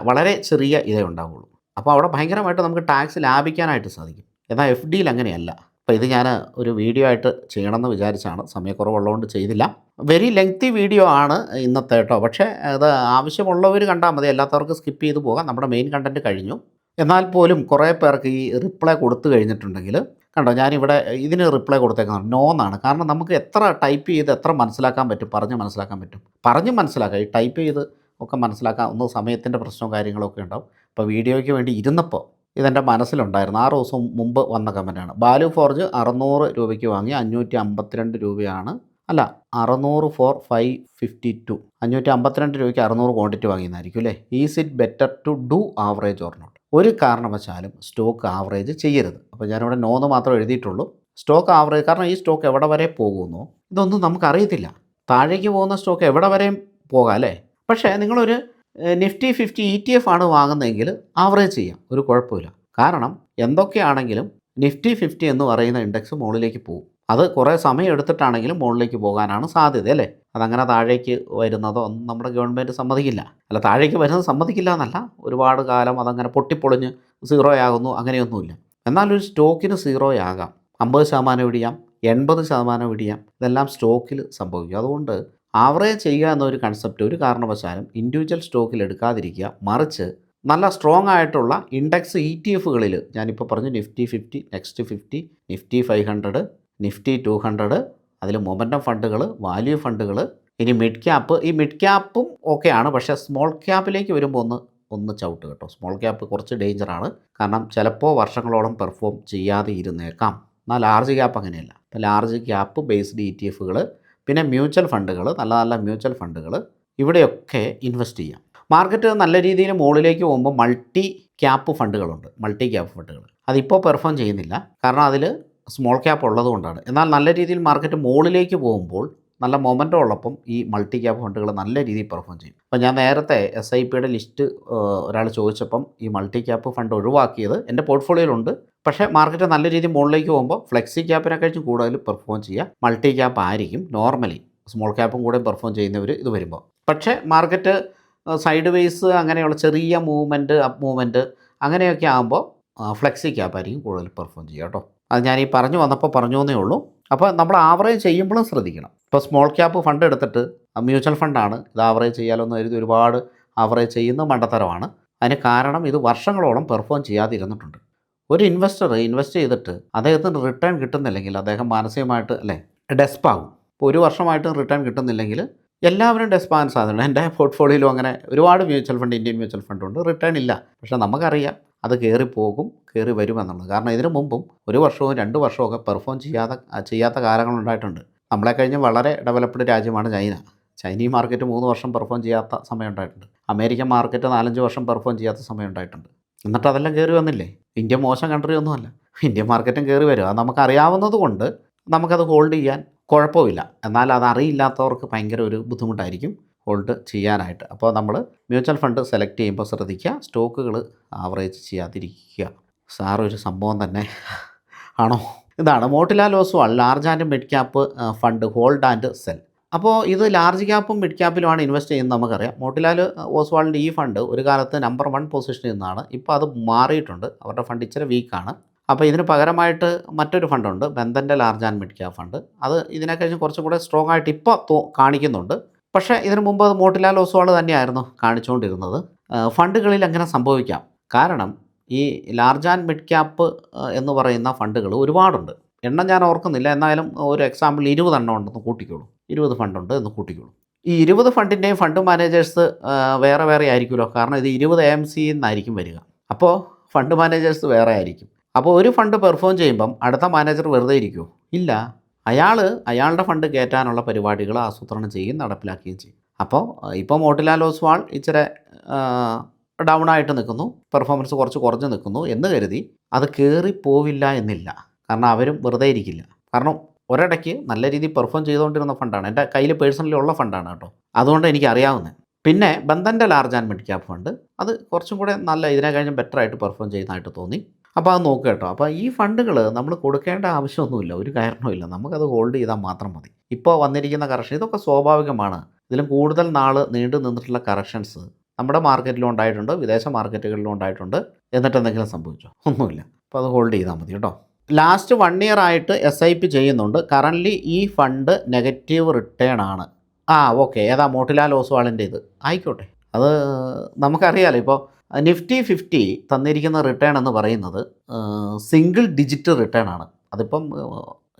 വളരെ ചെറിയ ഇതേ ഉണ്ടാവുള്ളൂ. അപ്പോൾ അവിടെ ഭയങ്കരമായിട്ട് നമുക്ക് ടാക്സ് ലാഭിക്കാനായിട്ട് സാധിക്കും. എന്നാൽ FDയിൽ അങ്ങനെയല്ല. അപ്പോൾ ഇത് ഞാൻ ഒരു വീഡിയോ ആയിട്ട് ചെയ്യണമെന്ന് വിചാരിച്ചാണ്, സമയക്കുറവുള്ളതുകൊണ്ട് ചെയ്തില്ല. വെരി ലെങ്തി വീഡിയോ ആണ് ഇന്നത്തെ കേട്ടോ. പക്ഷേ അത് ആവശ്യമുള്ളവർ കണ്ടാൽ മതി, അല്ലാത്തവർക്ക് സ്കിപ്പ് ചെയ്ത് പോകാം. നമ്മുടെ മെയിൻ കണ്ടൻറ്റ് കഴിഞ്ഞു. എന്നാൽ പോലും കുറേ പേർക്ക് ഈ റിപ്ലൈ കൊടുത്തു കഴിഞ്ഞിട്ടുണ്ടെങ്കിൽ കണ്ടോ ഞാനിവിടെ ഇതിന് റിപ്ലൈ കൊടുത്തേക്കുന്നത് നോ എന്നാണ്. കാരണം നമുക്ക് എത്ര ടൈപ്പ് ചെയ്ത് എത്ര മനസ്സിലാക്കാൻ പറ്റും, പറഞ്ഞ് മനസ്സിലാക്കാൻ പറ്റും. പറഞ്ഞ് മനസ്സിലാക്കാം, ഈ ടൈപ്പ് ചെയ്ത് ഒക്കെ മനസ്സിലാക്കാൻ ഒന്ന് സമയത്തിൻ്റെ പ്രശ്നവും കാര്യങ്ങളൊക്കെ ഉണ്ടാവും. ഇപ്പോൾ വീഡിയോയ്ക്ക് വേണ്ടി ഇരുന്നപ്പോൾ ഇതെൻ്റെ മനസ്സിലുണ്ടായിരുന്നു. 6 ദിവസം മുമ്പ് വന്ന കമൻറ്റാണ്. ബാലു ഫോർജ് 600 രൂപയ്ക്ക് വാങ്ങി 552 രൂപയാണ്, അല്ല 600 ഫോർ 552, 552 രൂപയ്ക്ക് 600 ക്വാണ്ടിറ്റി വാങ്ങിയെന്നായിരിക്കും അല്ലേ. Is it better to do average or not? ഒരു കാരണവശാലും സ്റ്റോക്ക് ആവറേജ് ചെയ്യരുത്. അപ്പോൾ ഞാനിവിടെ നോന്ന് മാത്രം എഴുതിയിട്ടുള്ളൂ. സ്റ്റോക്ക് ആവറേജ്, കാരണം ഈ സ്റ്റോക്ക് എവിടെ വരെ പോകുന്നു ഇതൊന്നും നമുക്കറിയത്തില്ല. താഴേക്ക് പോകുന്ന സ്റ്റോക്ക് എവിടെ വരെയും പോകാം അല്ലേ. പക്ഷേ നിങ്ങളൊരു നിഫ്റ്റി 50 ETF ആണ് വാങ്ങുന്നതെങ്കിൽ ആവറേജ് ചെയ്യാം, ഒരു കുഴപ്പമില്ല. കാരണം എന്തൊക്കെയാണെങ്കിലും നിഫ്റ്റി 50 എന്ന് പറയുന്ന ഇൻഡെക്സ് മുകളിലേക്ക് പോകും. അത് കുറേ സമയം എടുത്തിട്ടാണെങ്കിലും മുകളിലേക്ക് പോകാനാണ് സാധ്യത അല്ലേ. അതങ്ങനെ താഴേക്ക് വരുന്നതോ ഒന്നും നമ്മുടെ ഗവൺമെൻറ് സമ്മതിക്കില്ല. അല്ല, താഴേക്ക് വരുന്നത് സമ്മതിക്കില്ല എന്നല്ല, ഒരുപാട് കാലം അതങ്ങനെ പൊട്ടിപ്പൊളിഞ്ഞ് സീറോ ആകുന്നു അങ്ങനെയൊന്നുമില്ല. എന്നാൽ ഒരു സ്റ്റോക്കിന് സീറോ ആകാം, 50% ഇടിയാം, 80% ഇടിയാം, ഇതെല്ലാം സ്റ്റോക്കിൽ സംഭവിക്കും. അതുകൊണ്ട് ആവറേജ് ചെയ്യുക എന്നൊരു കൺസെപ്റ്റ് ഒരു കാരണവശാലും ഇൻഡിവിജ്വൽ സ്റ്റോക്കിൽ എടുക്കാതിരിക്കുക. മറിച്ച് നല്ല സ്ട്രോങ് ആയിട്ടുള്ള ഇൻഡെക്സ് ETF-കളിൽ ഞാനിപ്പോൾ പറഞ്ഞു, നിഫ്റ്റി 50, നെക്സ്റ്റ് 50, നിഫ്റ്റി 500, നിഫ്റ്റി 200, അതിൽ മൊമെൻറ്റം ഫണ്ടുകൾ, വാല്യൂ ഫണ്ടുകൾ, ഇനി മിഡ് ക്യാപ്പ്. ഈ മിഡ് ക്യാപ്പും ഓക്കെയാണ്, പക്ഷേ സ്മോൾ ക്യാപ്പിലേക്ക് വരുമ്പോൾ ഒന്ന് ചവിട്ട് കേട്ടോ. സ്മോൾ ക്യാപ്പ് കുറച്ച് ഡേഞ്ചറാണ്, കാരണം ചിലപ്പോൾ വർഷങ്ങളോളം പെർഫോം ചെയ്യാതെ ഇരുന്നേക്കാം. എന്നാൽ ലാർജ് ക്യാപ്പ് അങ്ങനെയല്ല. ഇപ്പോൾ ലാർജ് ക്യാപ്പ് ബേസ്ഡ് ETF-കൾ, പിന്നെ മ്യൂച്വൽ ഫണ്ടുകൾ, നല്ല നല്ല മ്യൂച്വൽ ഫണ്ടുകൾ, ഇവിടെയൊക്കെ ഇൻവെസ്റ്റ് ചെയ്യാം. മാർക്കറ്റ് നല്ല രീതിയിൽ മുകളിലേക്ക് പോകുമ്പോൾ മൾട്ടി ക്യാപ്പ് ഫണ്ടുകളുണ്ട്. മൾട്ടി ക്യാപ്പ് ഫണ്ടുകൾ അതിപ്പോൾ പെർഫോം ചെയ്യുന്നില്ല, കാരണം അതിൽ സ്മോൾ ക്യാപ്പ് ഉള്ളതുകൊണ്ടാണ്. എന്നാൽ നല്ല രീതിയിൽ മാർക്കറ്റ് മുകളിലേക്ക് പോകുമ്പോൾ നല്ല മൊമെൻറ്റം ഉള്ളപ്പം ഈ മൾട്ടി ക്യാപ്പ് ഫണ്ടുകൾ നല്ല രീതിയിൽ പെർഫോം ചെയ്യും. അപ്പോൾ ഞാൻ നേരത്തെ SIPയുടെ ലിസ്റ്റ് ഒരാൾ ചോദിച്ചപ്പം ഈ മൾട്ടി ക്യാപ്പ് ഫണ്ട് ഒഴിവാക്കിയത് എൻ്റെ പോർട്ട്ഫോളിയോയിലുണ്ട്. പക്ഷേ മാർക്കറ്റ് നല്ല രീതിയിൽ മുകളിലേക്ക് പോകുമ്പോൾ ഫ്ലെക്സി ക്യാപ്പിനെക്കാളും കൂടുതൽ പെർഫോം ചെയ്യുക മൾട്ടി ക്യാപ്പ് ആയിരിക്കും നോർമലി. സ്മോൾ ക്യാപ്പും കൂടെ പെർഫോം ചെയ്യുന്നവർ ഇത് വരുമ്പോൾ. പക്ഷേ മാർക്കറ്റ് സൈഡ് വേസ് അങ്ങനെയുള്ള ചെറിയ മൂവ്മെൻറ്റ്, അപ്പ് മൂവ്മെൻറ്റ് അങ്ങനെയൊക്കെ ആകുമ്പോൾ ഫ്ലെക്സി ക്യാപ്പായിരിക്കും കൂടുതൽ പെർഫോം ചെയ്യുക കേട്ടോ. അത് ഞാൻ ഈ പറഞ്ഞു വന്നപ്പോൾ പറഞ്ഞു എന്നേ ഉള്ളൂ. അപ്പോൾ നമ്മൾ ആവറേജ് ചെയ്യുമ്പോഴും ശ്രദ്ധിക്കണം. ഇപ്പോൾ സ്മോൾ ക്യാപ്പ് ഫണ്ട് എടുത്തിട്ട് മ്യൂച്വൽ ഫണ്ടാണ്, ഇത് ആവറേജ് ചെയ്യാലോ എന്ന് കരുതി ഒരുപാട് ആവറേജ് ചെയ്യുന്ന മണ്ടത്തരമാണ്. അതിന് കാരണം ഇത് വർഷങ്ങളോളം പെർഫോം ചെയ്യാതിരുന്നിട്ടുണ്ട്. ഒരു ഇൻവെസ്റ്റർ ഇൻവെസ്റ്റ് ചെയ്തിട്ട് അദ്ദേഹത്തിന് റിട്ടേൺ കിട്ടുന്നില്ലെങ്കിൽ അദ്ദേഹം മാനസികമായിട്ട് അല്ലേ ഡെസ്പാകും. ഇപ്പോൾ ഒരു വർഷമായിട്ട് റിട്ടേൺ കിട്ടുന്നില്ലെങ്കിൽ എല്ലാവരും ഡെസ്പാകാൻ സാധ്യതയുണ്ട്. എൻ്റെ പോർട്ട്ഫോളിയോയിലും അങ്ങനെ ഒരുപാട് മ്യൂച്വൽ ഫണ്ട്, ഇന്ത്യൻ മ്യൂച്വൽ ഫണ്ടുണ്ട്, റിട്ടേൺ ഇല്ല. പക്ഷേ നമുക്കറിയാം അത് കയറിപ്പോകും, കയറി വരുമെന്നുള്ളത്. കാരണം ഇതിനു മുമ്പും 1 വർഷവും 2 വർഷമൊക്കെ പെർഫോം ചെയ്യാത്ത കാലങ്ങളുണ്ടായിട്ടുണ്ട്. നമ്മളെ കഴിഞ്ഞ് വളരെ ഡെവലപ്ഡ് രാജ്യമാണ് ചൈന. ചൈനീസ് മാർക്കറ്റ് 3 വർഷം പെർഫോം ചെയ്യാത്ത സമയം ഉണ്ടായിട്ടുണ്ട്. അമേരിക്കൻ മാർക്കറ്റ് 4-5 വർഷം പെർഫോം ചെയ്യാത്ത സമയം ഉണ്ടായിട്ടുണ്ട്. എന്നിട്ട് അതെല്ലാം കയറി വന്നില്ലേ. ഇന്ത്യ മോശം കൺട്രി ഒന്നുമല്ല, ഇന്ത്യൻ മാർക്കറ്റും കയറി വരും. അത് നമുക്കറിയാവുന്നത് കൊണ്ട് നമുക്കത് ഹോൾഡ് ചെയ്യാൻ കുഴപ്പമില്ല. എന്നാൽ അതറിയില്ലാത്തവർക്ക് ഭയങ്കര ഒരു ബുദ്ധിമുട്ടായിരിക്കും ഹോൾഡ് ചെയ്യാനായിട്ട്. അപ്പോൾ നമ്മൾ മ്യൂച്വൽ ഫണ്ട് സെലക്ട് ചെയ്യുമ്പോൾ ശ്രദ്ധിക്കുക, സ്റ്റോക്കുകൾ ആവറേജ് ചെയ്യാതിരിക്കുക. സാറൊരു സംഭവം തന്നെ ആണോ. ഇതാണ് Motilal Oswald large and mid cap fund hold and cell. അപ്പോൾ ഇത് ലാർജ് ക്യാപ്പും മിഡ് ക്യാപ്പിലുമാണ് ഇൻവെസ്റ്റ് ചെയ്യുന്നത് നമുക്കറിയാം. മോട്ടിലാൽ ഓസ്വാളിൻ്റെ ഈ ഫണ്ട് ഒരു കാലത്ത് നമ്പർ 1 പൊസിഷനിൽ നിന്നാണ്, ഇപ്പോൾ അത് മാറിയിട്ടുണ്ട്. അവരുടെ ഫണ്ട് ഇച്ചിരി വീക്കാണ്. അപ്പോൾ ഇതിന് പകരമായിട്ട് മറ്റൊരു ഫണ്ടുണ്ട്, ബന്ധൻ്റെ large and mid cap fund. അത് ഇതിനെക്കഴിഞ്ഞ് കുറച്ചും കൂടെ സ്ട്രോങ് ആയിട്ട് ഇപ്പോൾ കാണിക്കുന്നുണ്ട്. പക്ഷേ ഇതിനു മുമ്പ് അത് മോട്ടിലാൽ ഓസ്വാൾ തന്നെയായിരുന്നു കാണിച്ചുകൊണ്ടിരുന്നത്. ഫണ്ടുകളിൽ അങ്ങനെ സംഭവിക്കാം. കാരണം ഈ ലാർജ് ആൻഡ് മിഡ് ക്യാപ്പ് എന്ന് പറയുന്ന ഫണ്ടുകൾ ഒരുപാടുണ്ട്. എണ്ണം ഞാൻ ഓർക്കുന്നില്ല, എന്നാലും ഒരു എക്സാമ്പിൾ 20 എണ്ണം ഉണ്ടെന്ന് കൂട്ടിക്കോളൂ, 20 ഫണ്ടുണ്ട് എന്ന് കൂട്ടിക്കോളൂ. ഈ 20 ഫണ്ടിൻ്റെയും ഫണ്ട് മാനേജേഴ്സ് വേറെ വേറെ ആയിരിക്കുമല്ലോ. കാരണം ഇത് 20 AMC എന്നായിരിക്കും വരിക. അപ്പോൾ ഫണ്ട് മാനേജേഴ്സ് വേറെ ആയിരിക്കും. അപ്പോൾ ഒരു ഫണ്ട് പെർഫോം ചെയ്യുമ്പം അടുത്ത മാനേജർ വെറുതെ ഇരിക്കുമോ? ഇല്ല. അയാളുടെ ഫണ്ട് കയറ്റാനുള്ള പരിപാടികൾ ആസൂത്രണം ചെയ്യും, നടപ്പിലാക്കുകയും ചെയ്യും. ഇപ്പോൾ മോട്ടിലാൽ ഓസ്വാൾ ഇച്ചിരി ഡൗൺ ആയിട്ട് നിൽക്കുന്നു, പെർഫോമൻസ് കുറച്ച് കുറഞ്ഞ് നിൽക്കുന്നു എന്ന് കരുതി അത് കയറിപ്പോവില്ല എന്നില്ല. കാരണം അവരും വെറുതെ ഇരിക്കില്ല. കാരണം ഒരിടയ്ക്ക് നല്ല രീതിയിൽ പെർഫോം ചെയ്തുകൊണ്ടിരുന്ന ഫണ്ടാണ്, എൻ്റെ കയ്യിൽ പേഴ്സണലി ഉള്ള ഫണ്ടാണ് കേട്ടോ. അതുകൊണ്ട് എനിക്കറിയാവുന്നത്. പിന്നെ ബന്ധൻ്റെ large and mid cap fund അത് കുറച്ചും കൂടെ നല്ല ഇതിനെ കഴിഞ്ഞ് ബെറ്ററായിട്ട് പെർഫോം ചെയ്യുന്നതായിട്ട് തോന്നി. അപ്പോൾ അത് നോക്കുക കേട്ടോ. അപ്പോൾ ഈ ഫണ്ടുകൾ നമ്മൾ കൊടുക്കേണ്ട ആവശ്യമൊന്നുമില്ല, ഒരു കാരണവുമില്ല. നമുക്കത് ഹോൾഡ് ചെയ്താൽ മാത്രം മതി. ഇപ്പോൾ വന്നിരിക്കുന്ന കറക്ഷൻ ഇതൊക്കെ സ്വാഭാവികമാണ്. ഇതിലും കൂടുതൽ നാൾ നീണ്ടു നിന്നിട്ടുള്ള കറക്ഷൻസ് നമ്മുടെ മാർക്കറ്റിലും ഉണ്ടായിട്ടുണ്ട്, വിദേശ മാർക്കറ്റുകളിലും ഉണ്ടായിട്ടുണ്ട്. എന്നിട്ട് എന്തെങ്കിലും സംഭവിച്ചോ? ഒന്നുമില്ല. അപ്പോൾ അത് ഹോൾഡ് ചെയ്താൽ മതി കേട്ടോ. ലാസ്റ്റ് 1 ഇയർ ആയിട്ട് SIP ചെയ്യുന്നുണ്ട്. കറൻ്റ്ലി ഈ ഫണ്ട് നെഗറ്റീവ് റിട്ടേൺ ആണ്. ഓക്കെ. ഏതാ? മോട്ടിലാൽ ഓസ്വാളിൻ്റെ ഇത് ആയിക്കോട്ടെ. അത് നമുക്കറിയാമല്ലോ. ഇപ്പോൾ നിഫ്റ്റി 50 തന്നിരിക്കുന്ന റിട്ടേൺ എന്ന് പറയുന്നത് സിംഗിൾ ഡിജിറ്റ് റിട്ടേൺ ആണ്. അതിപ്പം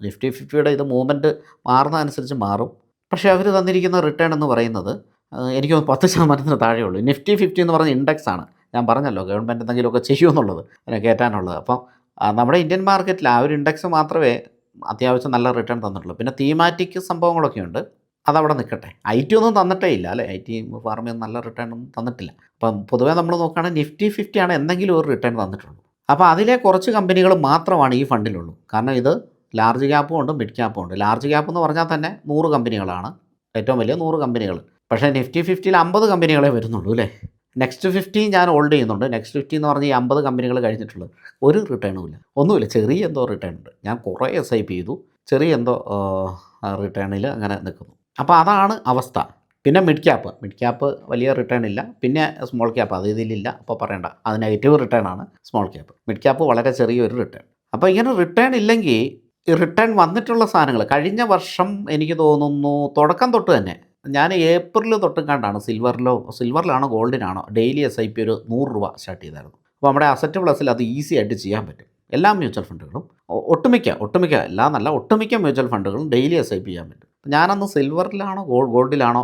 നിഫ്റ്റി 50യുടെ ഇത് മൂവ്മെൻറ്റ് മാറുന്നതനുസരിച്ച് മാറും. പക്ഷേ അവർ തന്നിരിക്കുന്ന റിട്ടേൺ എന്ന് പറയുന്നത് എനിക്ക് തോന്നുന്നു 10% താഴെയുള്ളൂ. നിഫ്റ്റി 50 എന്ന് പറഞ്ഞ ഇൻഡെക്സ് ആണ്. ഞാൻ പറഞ്ഞല്ലോ ഗവൺമെൻറ് എന്തെങ്കിലുമൊക്കെ ചെയ്യുമെന്നുള്ളത് അതിനെ കയറ്റാനുള്ളത്. അപ്പം നമ്മുടെ ഇന്ത്യൻ മാർക്കറ്റിൽ ആ ഒരു ഇൻഡെക്സ് മാത്രമേ അത്യാവശ്യം നല്ല റിട്ടേൺ തന്നിട്ടുള്ളൂ. പിന്നെ തീമാറ്റിക് സംഭവങ്ങളൊക്കെ ഉണ്ട്, അതവിടെ നിൽക്കട്ടെ. IT ഒന്നും തന്നിട്ടേ ഇല്ല അല്ലേ, IT ഫാർമയൊന്നും നല്ല റിട്ടേൺ ഒന്നും തന്നിട്ടില്ല. അപ്പം പൊതുവേ നമ്മൾ നോക്കുകയാണെങ്കിൽ നിഫ്റ്റി 50 ആണ് എന്തെങ്കിലും ഒരു റിട്ടേൺ തന്നിട്ടുള്ളൂ. അപ്പോൾ അതിലെ കുറച്ച് കമ്പനികൾ മാത്രമാണ് ഈ ഫണ്ടിലുള്ളൂ. കാരണം ഇത് ലാർജ് ക്യാപ്പും ഉണ്ട്, മിഡ് ക്യാപ്പും ഉണ്ട്. ലാർജ് ക്യാപ്പ് എന്ന് പറഞ്ഞാൽ തന്നെ 100 കമ്പനികളാണ്, ഏറ്റവും വലിയ 100 കമ്പനികൾ. പക്ഷേ നിഫ്റ്റി 50ൽ 50 കമ്പനികളെ വരുന്നുള്ളൂ അല്ലേ. നെക്സ്റ്റ് 50 ഞാൻ ഹോൾഡ് ചെയ്യുന്നുണ്ട്. നെക്സ്റ്റ് 50 എന്ന് പറഞ്ഞാൽ ഈ 50 കമ്പനികൾ കഴിഞ്ഞിട്ടുള്ളത് ഒരു റിട്ടേണും ഇല്ല, ഒന്നുമില്ല. ചെറിയ എന്തോ റിട്ടേൺ ഉണ്ട്. ഞാൻ കുറേ SIP ചെയ്തു, ചെറിയ എന്തോ റിട്ടേണിൽ അങ്ങനെ നിൽക്കുന്നു. അപ്പോൾ അതാണ് അവസ്ഥ. പിന്നെ മിഡ് ക്യാപ്പ് വലിയ റിട്ടേൺ ഇല്ല. പിന്നെ സ്മോൾ ക്യാപ്പ് അത് ഇതിലില്ല, അപ്പോൾ പറയണ്ട, അത് നെഗറ്റീവ് റിട്ടേൺ ആണ് സ്മോൾ ക്യാപ്പ്. മിഡ് ക്യാപ്പ് വളരെ ചെറിയൊരു റിട്ടേൺ. അപ്പോൾ ഇങ്ങനെ റിട്ടേൺ ഇല്ലെങ്കിൽ ഈ റിട്ടേൺ വന്നിട്ടുള്ള സാധനങ്ങൾ കഴിഞ്ഞ വർഷം എനിക്ക് തോന്നുന്നു തുടക്കം തൊട്ട് തന്നെ ഞാൻ ഏപ്രിൽ തൊട്ടും കണ്ടാണ് സിൽവറിലാണോ ഗോൾഡിനാണോ ഡെയിലി SIP ഒരു 100 രൂപ സ്റ്റാർട്ട് ചെയ്തായിരുന്നു. അപ്പോൾ നമ്മുടെ അസറ്റ് പ്ലസിൽ അത് ഈസി ആയിട്ട് ചെയ്യാൻ പറ്റും. എല്ലാ മ്യൂച്വൽ ഫണ്ടുകളും ഒട്ടുമിക്ക എല്ലാം നല്ല ഒട്ടുമിക്ക മ്യൂച്വൽ ഫണ്ടുകളും ഡെയിലി SIP ചെയ്യാൻ പറ്റും. ഞാനന്ന് സിൽവറിലാണോ ഗോൾഡിലാണ്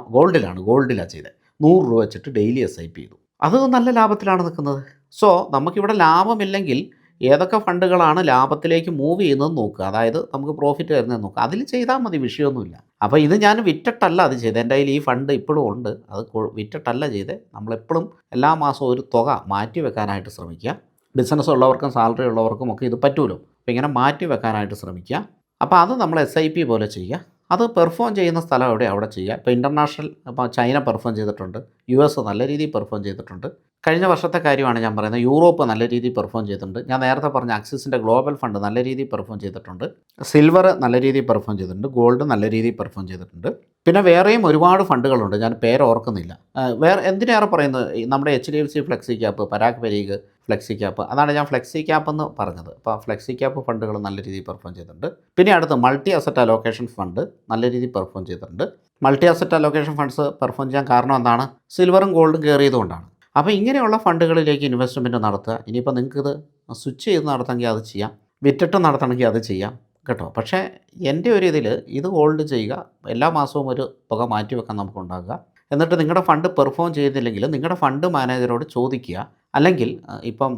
ചെയ്തത്. 100 രൂപ വെച്ചിട്ട് ഡെയിലി SIP ചെയ്തു. അത് നല്ല ലാഭത്തിലാണ് നിൽക്കുന്നത്. സോ നമുക്കിവിടെ ലാഭമില്ലെങ്കിൽ ഏതൊക്കെ ഫണ്ടുകളാണ് ലാഭത്തിലേക്ക് മൂവ് ചെയ്യുന്നതെന്ന് നോക്കുക, അതായത് നമുക്ക് പ്രോഫിറ്റ് വരുന്നതെന്ന് നോക്കുക, അതിൽ ചെയ്താൽ മതി, വിഷയമൊന്നുമില്ല. അപ്പോൾ ഇത് ഞാൻ വിറ്റിട്ടല്ല അത് ചെയ്തത്. എൻ്റെ കയ്യിൽ ഈ ഫണ്ട് ഇപ്പോഴും ഉണ്ട്, അത് വിറ്റിട്ടല്ല ചെയ്തത്. നമ്മളെപ്പോഴും എല്ലാ മാസവും ഒരു തുക മാറ്റി വെക്കാനായിട്ട് ശ്രമിക്കുക. ബിസിനസ് ഉള്ളവർക്കും സാലറി ഉള്ളവർക്കും ഒക്കെ ഇത് പറ്റുമല്ലോ. അപ്പോൾ ഇങ്ങനെ മാറ്റി വെക്കാനായിട്ട് ശ്രമിക്കുക. അപ്പോൾ അത് നമ്മൾ SIP പോലെ ചെയ്യുക. അത് പെർഫോം ചെയ്യുന്ന സ്ഥലം എവിടെയാണ് അവിടെ ചെയ്യുക. ഇപ്പോൾ ഇൻ്റർനാഷണൽ, ഇപ്പോൾ ചൈന പെർഫോം ചെയ്തിട്ടുണ്ട്, US നല്ല രീതിയിൽ പെർഫോം ചെയ്തിട്ടുണ്ട്. കഴിഞ്ഞ വർഷത്തെ കാര്യമാണ് ഞാൻ പറയുന്നത്. യൂറോപ്പ് നല്ല രീതിയിൽ പെർഫോം ചെയ്തിട്ടുണ്ട്. ഞാൻ നേരത്തെ പറഞ്ഞ ആക്സിസിൻ്റെ ഗ്ലോബൽ ഫണ്ട് നല്ല രീതിയിൽ പെർഫോം ചെയ്തിട്ടുണ്ട്. സിൽവർ നല്ല രീതിയിൽ പെർഫോം ചെയ്തിട്ടുണ്ട്. ഗോൾഡ് നല്ല രീതിയിൽ പെർഫോം ചെയ്തിട്ടുണ്ട്. പിന്നെ വേറെയും ഒരുപാട് ഫണ്ടുകളുണ്ട്, ഞാൻ പേര് ഓർക്കുന്നില്ല. വേറെ എന്തിനേറെ പറയുന്നത്, നമ്മുടെ HDFC flexi cap, Parag Parikh flexi cap, അതാണ് ഞാൻ ഫ്ലെക്സി ക്യാപ്പ് എന്ന് പറഞ്ഞത്. അപ്പോൾ ഫ്ലെക്സി ക്യാപ്പ് ഫണ്ടുകൾ നല്ല രീതിയിൽ പെർഫോം ചെയ്തിട്ടുണ്ട്. പിന്നെ അടുത്ത് മൾട്ടി അസറ്റ് അലോക്കേഷൻ ഫണ്ട് നല്ല രീതിയിൽ പെർഫോം ചെയ്തിട്ടുണ്ട്. Multi asset allocation funds perform ചെയ്യാൻ കാരണം എന്താണ്, സിൽവറും ഗോൾഡും കയറിയതുകൊണ്ടാണ്. അപ്പോൾ ഇങ്ങനെയുള്ള ഫണ്ടുകളിലേക്ക് ഇൻവെസ്റ്റ്മെൻറ്റ് നടത്തുക. ഇനിയിപ്പോൾ നിങ്ങൾക്കിത് സ്വിച്ച് ചെയ്ത് നടത്തണമെങ്കിൽ അത് ചെയ്യാം, വിറ്റിട്ട് നടത്തണമെങ്കിൽ അത് ചെയ്യാം കേട്ടോ. പക്ഷേ എൻ്റെ ഒരു ഇത് ഹോൾഡ് ചെയ്യുക. എല്ലാ മാസവും ഒരു തുക മാറ്റി വെക്കാൻ നമുക്കുണ്ടാകുക. എന്നിട്ട് നിങ്ങളുടെ ഫണ്ട് പെർഫോം ചെയ്യുന്നില്ലെങ്കിൽ നിങ്ങളുടെ ഫണ്ട് മാനേജരോട് ചോദിക്കുക. അല്ലെങ്കിൽ ഇപ്പം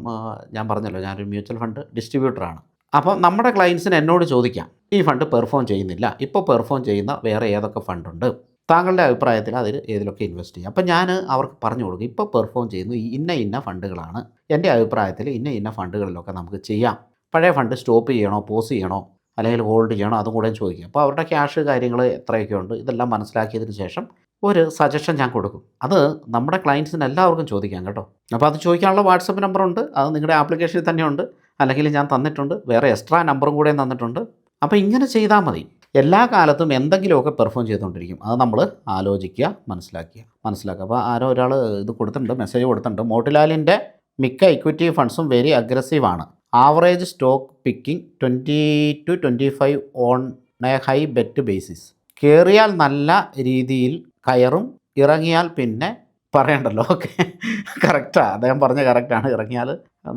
ഞാൻ പറഞ്ഞല്ലോ, ഞാനൊരു മ്യൂച്വൽ ഫണ്ട് ഡിസ്ട്രിബ്യൂട്ടറാണ്. അപ്പം നമ്മുടെ ക്ലയൻസിന് എന്നോട് ചോദിക്കാം, ഈ ഫണ്ട് പെർഫോം ചെയ്യുന്നില്ല, ഇപ്പോൾ പെർഫോം ചെയ്യുന്ന വേറെ ഏതൊക്കെ ഫണ്ടുണ്ട്, താങ്കളുടെ അഭിപ്രായത്തിൽ അതിൽ ഏതിലൊക്കെ ഇൻവെസ്റ്റ് ചെയ്യാം. അപ്പം ഞാൻ അവർക്ക് പറഞ്ഞു കൊടുക്കും, ഇപ്പോൾ പെർഫോം ചെയ്യുന്നു ഇന്ന ഫണ്ടുകളാണ്, എൻ്റെ അഭിപ്രായത്തിൽ ഇന്ന ഫണ്ടുകളിലൊക്കെ നമുക്ക് ചെയ്യാം. പഴയ ഫണ്ട് സ്റ്റോപ്പ് ചെയ്യണോ, പോസ് ചെയ്യണോ, അല്ലെങ്കിൽ ഹോൾഡ് ചെയ്യണോ, അതും കൂടെ ചോദിക്കും. അപ്പോൾ അവരുടെ ക്യാഷ് കാര്യങ്ങൾ എത്രയൊക്കെ ഉണ്ട്, ഇതെല്ലാം മനസ്സിലാക്കിയതിന് ശേഷം ഒരു സജഷൻ ഞാൻ കൊടുക്കും. അത് നമ്മുടെ ക്ലയൻസിന് എല്ലാവർക്കും ചോദിക്കാം കേട്ടോ. അപ്പോൾ അത് ചോദിക്കാനുള്ള വാട്സപ്പ് നമ്പറുണ്ട്, അത് നിങ്ങളുടെ ആപ്ലിക്കേഷനിൽ തന്നെയുണ്ട്, അല്ലെങ്കിൽ ഞാൻ തന്നിട്ടുണ്ട്, വേറെ എക്സ്ട്രാ നമ്പറും കൂടെ തന്നിട്ടുണ്ട്. അപ്പോൾ ഇങ്ങനെ ചെയ്താൽ മതി. എല്ലാ കാലത്തും എന്തെങ്കിലുമൊക്കെ പെർഫോം ചെയ്തുകൊണ്ടിരിക്കും. അത് നമ്മൾ ആലോചിക്കുക, മനസ്സിലാക്കുക. അപ്പോൾ ആരോ ഒരാൾ ഇത് കൊടുത്തിട്ടുണ്ട്, മെസ്സേജ് കൊടുത്തിട്ടുണ്ട്, മോട്ടിലാലിൻ്റെ മിക്ക ഇക്വിറ്റി ഫണ്ട്സും വെരി അഗ്രസീവാണ്. Average stock picking 20 to 25 on a high beta basis. കയറിയാൽ നല്ല രീതിയിൽ കയറും, ഇറങ്ങിയാൽ പിന്നെ പറയണ്ടല്ലോ. ഓക്കെ, കറക്റ്റാണ്, അദ്ദേഹം പറഞ്ഞ കറക്റ്റാണ്. ഇറങ്ങിയാൽ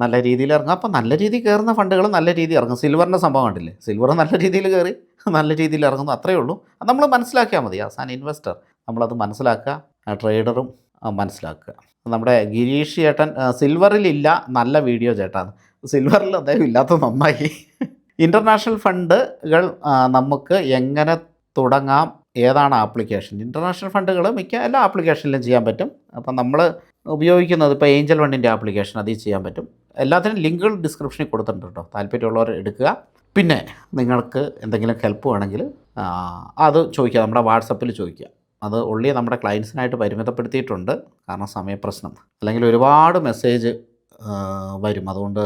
നല്ല രീതിയിൽ ഇറങ്ങും. അപ്പോൾ നല്ല രീതിയിൽ കയറുന്ന ഫണ്ടുകൾ നല്ല രീതിയിൽ ഇറങ്ങും. സിൽവറിൻ്റെ സംഭവം കണ്ടില്ലേ, സിൽവർ നല്ല രീതിയിൽ കയറി നല്ല രീതിയിൽ ഇറങ്ങുന്നു, അത്രയേ ഉള്ളൂ. അത് നമ്മൾ മനസ്സിലാക്കിയാൽ മതി. ആസാൻ ഇൻവെസ്റ്റർ നമ്മളത് മനസ്സിലാക്കുക, ട്രേഡറും മനസ്സിലാക്കുക. നമ്മുടെ ഗിരീഷ് ചേട്ടൻ സിൽവറിലില്ല, നല്ല വീഡിയോ ചേട്ടാന്ന്. സിൽവറിൽ അദ്ദേഹം ഇല്ലാത്തത് നന്നായി. ഇൻ്റർനാഷണൽ ഫണ്ടുകൾ നമുക്ക് എങ്ങനെ തുടങ്ങാം, ഏതാണ് ആപ്ലിക്കേഷൻ? ഇൻ്റർനാഷണൽ ഫണ്ടുകൾ മിക്ക എല്ലാ ആപ്ലിക്കേഷനിലും ചെയ്യാൻ പറ്റും. അപ്പം നമ്മൾ ഉപയോഗിക്കുന്നത് ഇപ്പോൾ ഏഞ്ചൽ ഫണ്ടിൻ്റെ ആപ്ലിക്കേഷൻ, അതിൽ ചെയ്യാൻ പറ്റും. എല്ലാത്തിനും ലിങ്കുകൾ ഡിസ്ക്രിപ്ഷനിൽ കൊടുത്തിട്ടുണ്ട് കേട്ടോ, താല്പര്യമുള്ളവർ എടുക്കുക. പിന്നെ നിങ്ങൾക്ക് എന്തെങ്കിലും ഹെൽപ്പ് വേണമെങ്കിൽ അത് ചോദിക്കുക, നമ്മുടെ വാട്സപ്പിൽ ചോദിക്കുക. അത് ഉള്ളി നമ്മുടെ ക്ലയൻസിനായിട്ട് പരിമിതപ്പെടുത്തിയിട്ടുണ്ട്, കാരണം സമയപ്രശ്നം. അല്ലെങ്കിൽ ഒരുപാട് മെസ്സേജ് വരും, അതുകൊണ്ട്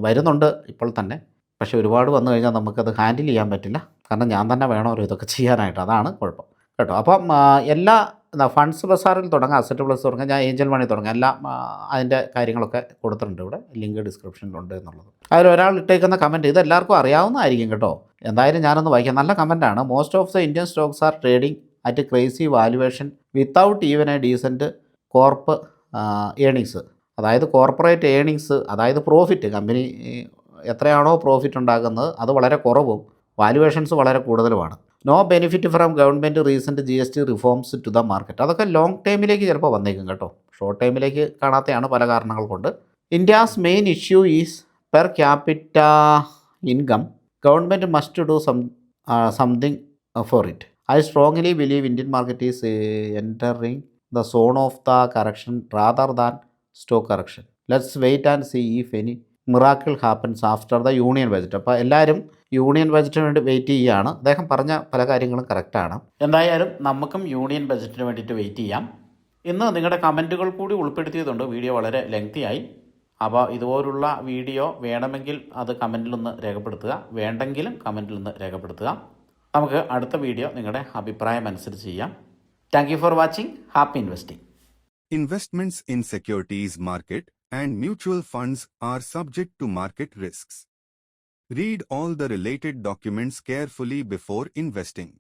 വരുന്നുണ്ട് ഇപ്പോൾ തന്നെ. പക്ഷേ ഒരുപാട് വന്നു കഴിഞ്ഞാൽ നമുക്കത് ഹാൻഡിൽ ചെയ്യാൻ പറ്റില്ല, കാരണം ഞാൻ തന്നെ വേണമല്ലോ ഇതൊക്കെ ചെയ്യാനായിട്ട്, അതാണ് കുഴപ്പം കേട്ടോ. അപ്പം എല്ലാ ഫണ്ട്സ് ബസാറിൽ തുടങ്ങാം, അസറ്റ് പ്ലസ് തുടങ്ങാം, ഞാൻ ഏഞ്ചൽ മണി തുടങ്ങാം, എല്ലാം അതിൻ്റെ കാര്യങ്ങളൊക്കെ കൊടുത്തിട്ടുണ്ട് ഇവിടെ, ലിങ്ക് ഡിസ്ക്രിപ്ഷനിലുണ്ട് എന്നുള്ളത്. അതിലൊരാൾ ഇട്ടേക്കുന്ന കമൻറ്റ് ഇത് എല്ലാവർക്കും അറിയാവുന്നതായിരിക്കും കേട്ടോ. എന്തായാലും ഞാനൊന്ന് വായിക്കാം, നല്ല കമൻറ്റാണ്. Most of the Indian stocks are trading at crazy valuation without even a decent earnings. അതായത് കോർപ്പറേറ്റ് ഏണിങ്സ്, അതായത് പ്രോഫിറ്റ്, കമ്പനി എത്രയാണോ പ്രോഫിറ്റ് ഉണ്ടാക്കുന്നത് അത് വളരെ കുറവും വാല്യുവേഷൻസ് വളരെ കൂടുതലുമാണ്. No benefit from government recent GST reforms to the market. അതൊക്കെ ലോങ് ടൈമിലേക്ക് ചിലപ്പോൾ വന്നേക്കും കേട്ടോ. ഷോർട്ട് ടൈമിലേക്ക് കാണാത്തതാണ് പല കാരണങ്ങൾ കൊണ്ട്. India's main issue is per capita income. Government must do something for it. I strongly believe Indian market is entering the zone of the correction rather than stock correction. Let's wait and see if any miracle happens after the union budget. അപ്പോൾ എല്ലാവരും union ബജറ്റിന് വേണ്ടി wait ചെയ്യുകയാണ്. അദ്ദേഹം പറഞ്ഞ പല കാര്യങ്ങളും കറക്റ്റാണ്. എന്തായാലും നമുക്കും യൂണിയൻ ബജറ്റിന് വേണ്ടിയിട്ട് വെയിറ്റ് ചെയ്യാം. ഇന്ന് നിങ്ങളുടെ കമൻറ്റുകൾ കൂടി ഉൾപ്പെടുത്തിയതുകൊണ്ട് വീഡിയോ വളരെ ലെങ്തിയായി. അപ്പോൾ ഇതുപോലുള്ള വീഡിയോ വേണമെങ്കിൽ അത് കമൻറ്റിലൊന്ന് രേഖപ്പെടുത്തുക, വേണ്ടെങ്കിലും കമൻറ്റിലൊന്ന് രേഖപ്പെടുത്തുക. നമുക്ക് അടുത്ത വീഡിയോ നിങ്ങളുടെ അഭിപ്രായം അനുസരിച്ച് ചെയ്യാം. Thank you for watching. Happy investing. Investments in securities market and mutual funds are subject to market risks. Read all the related documents carefully before investing.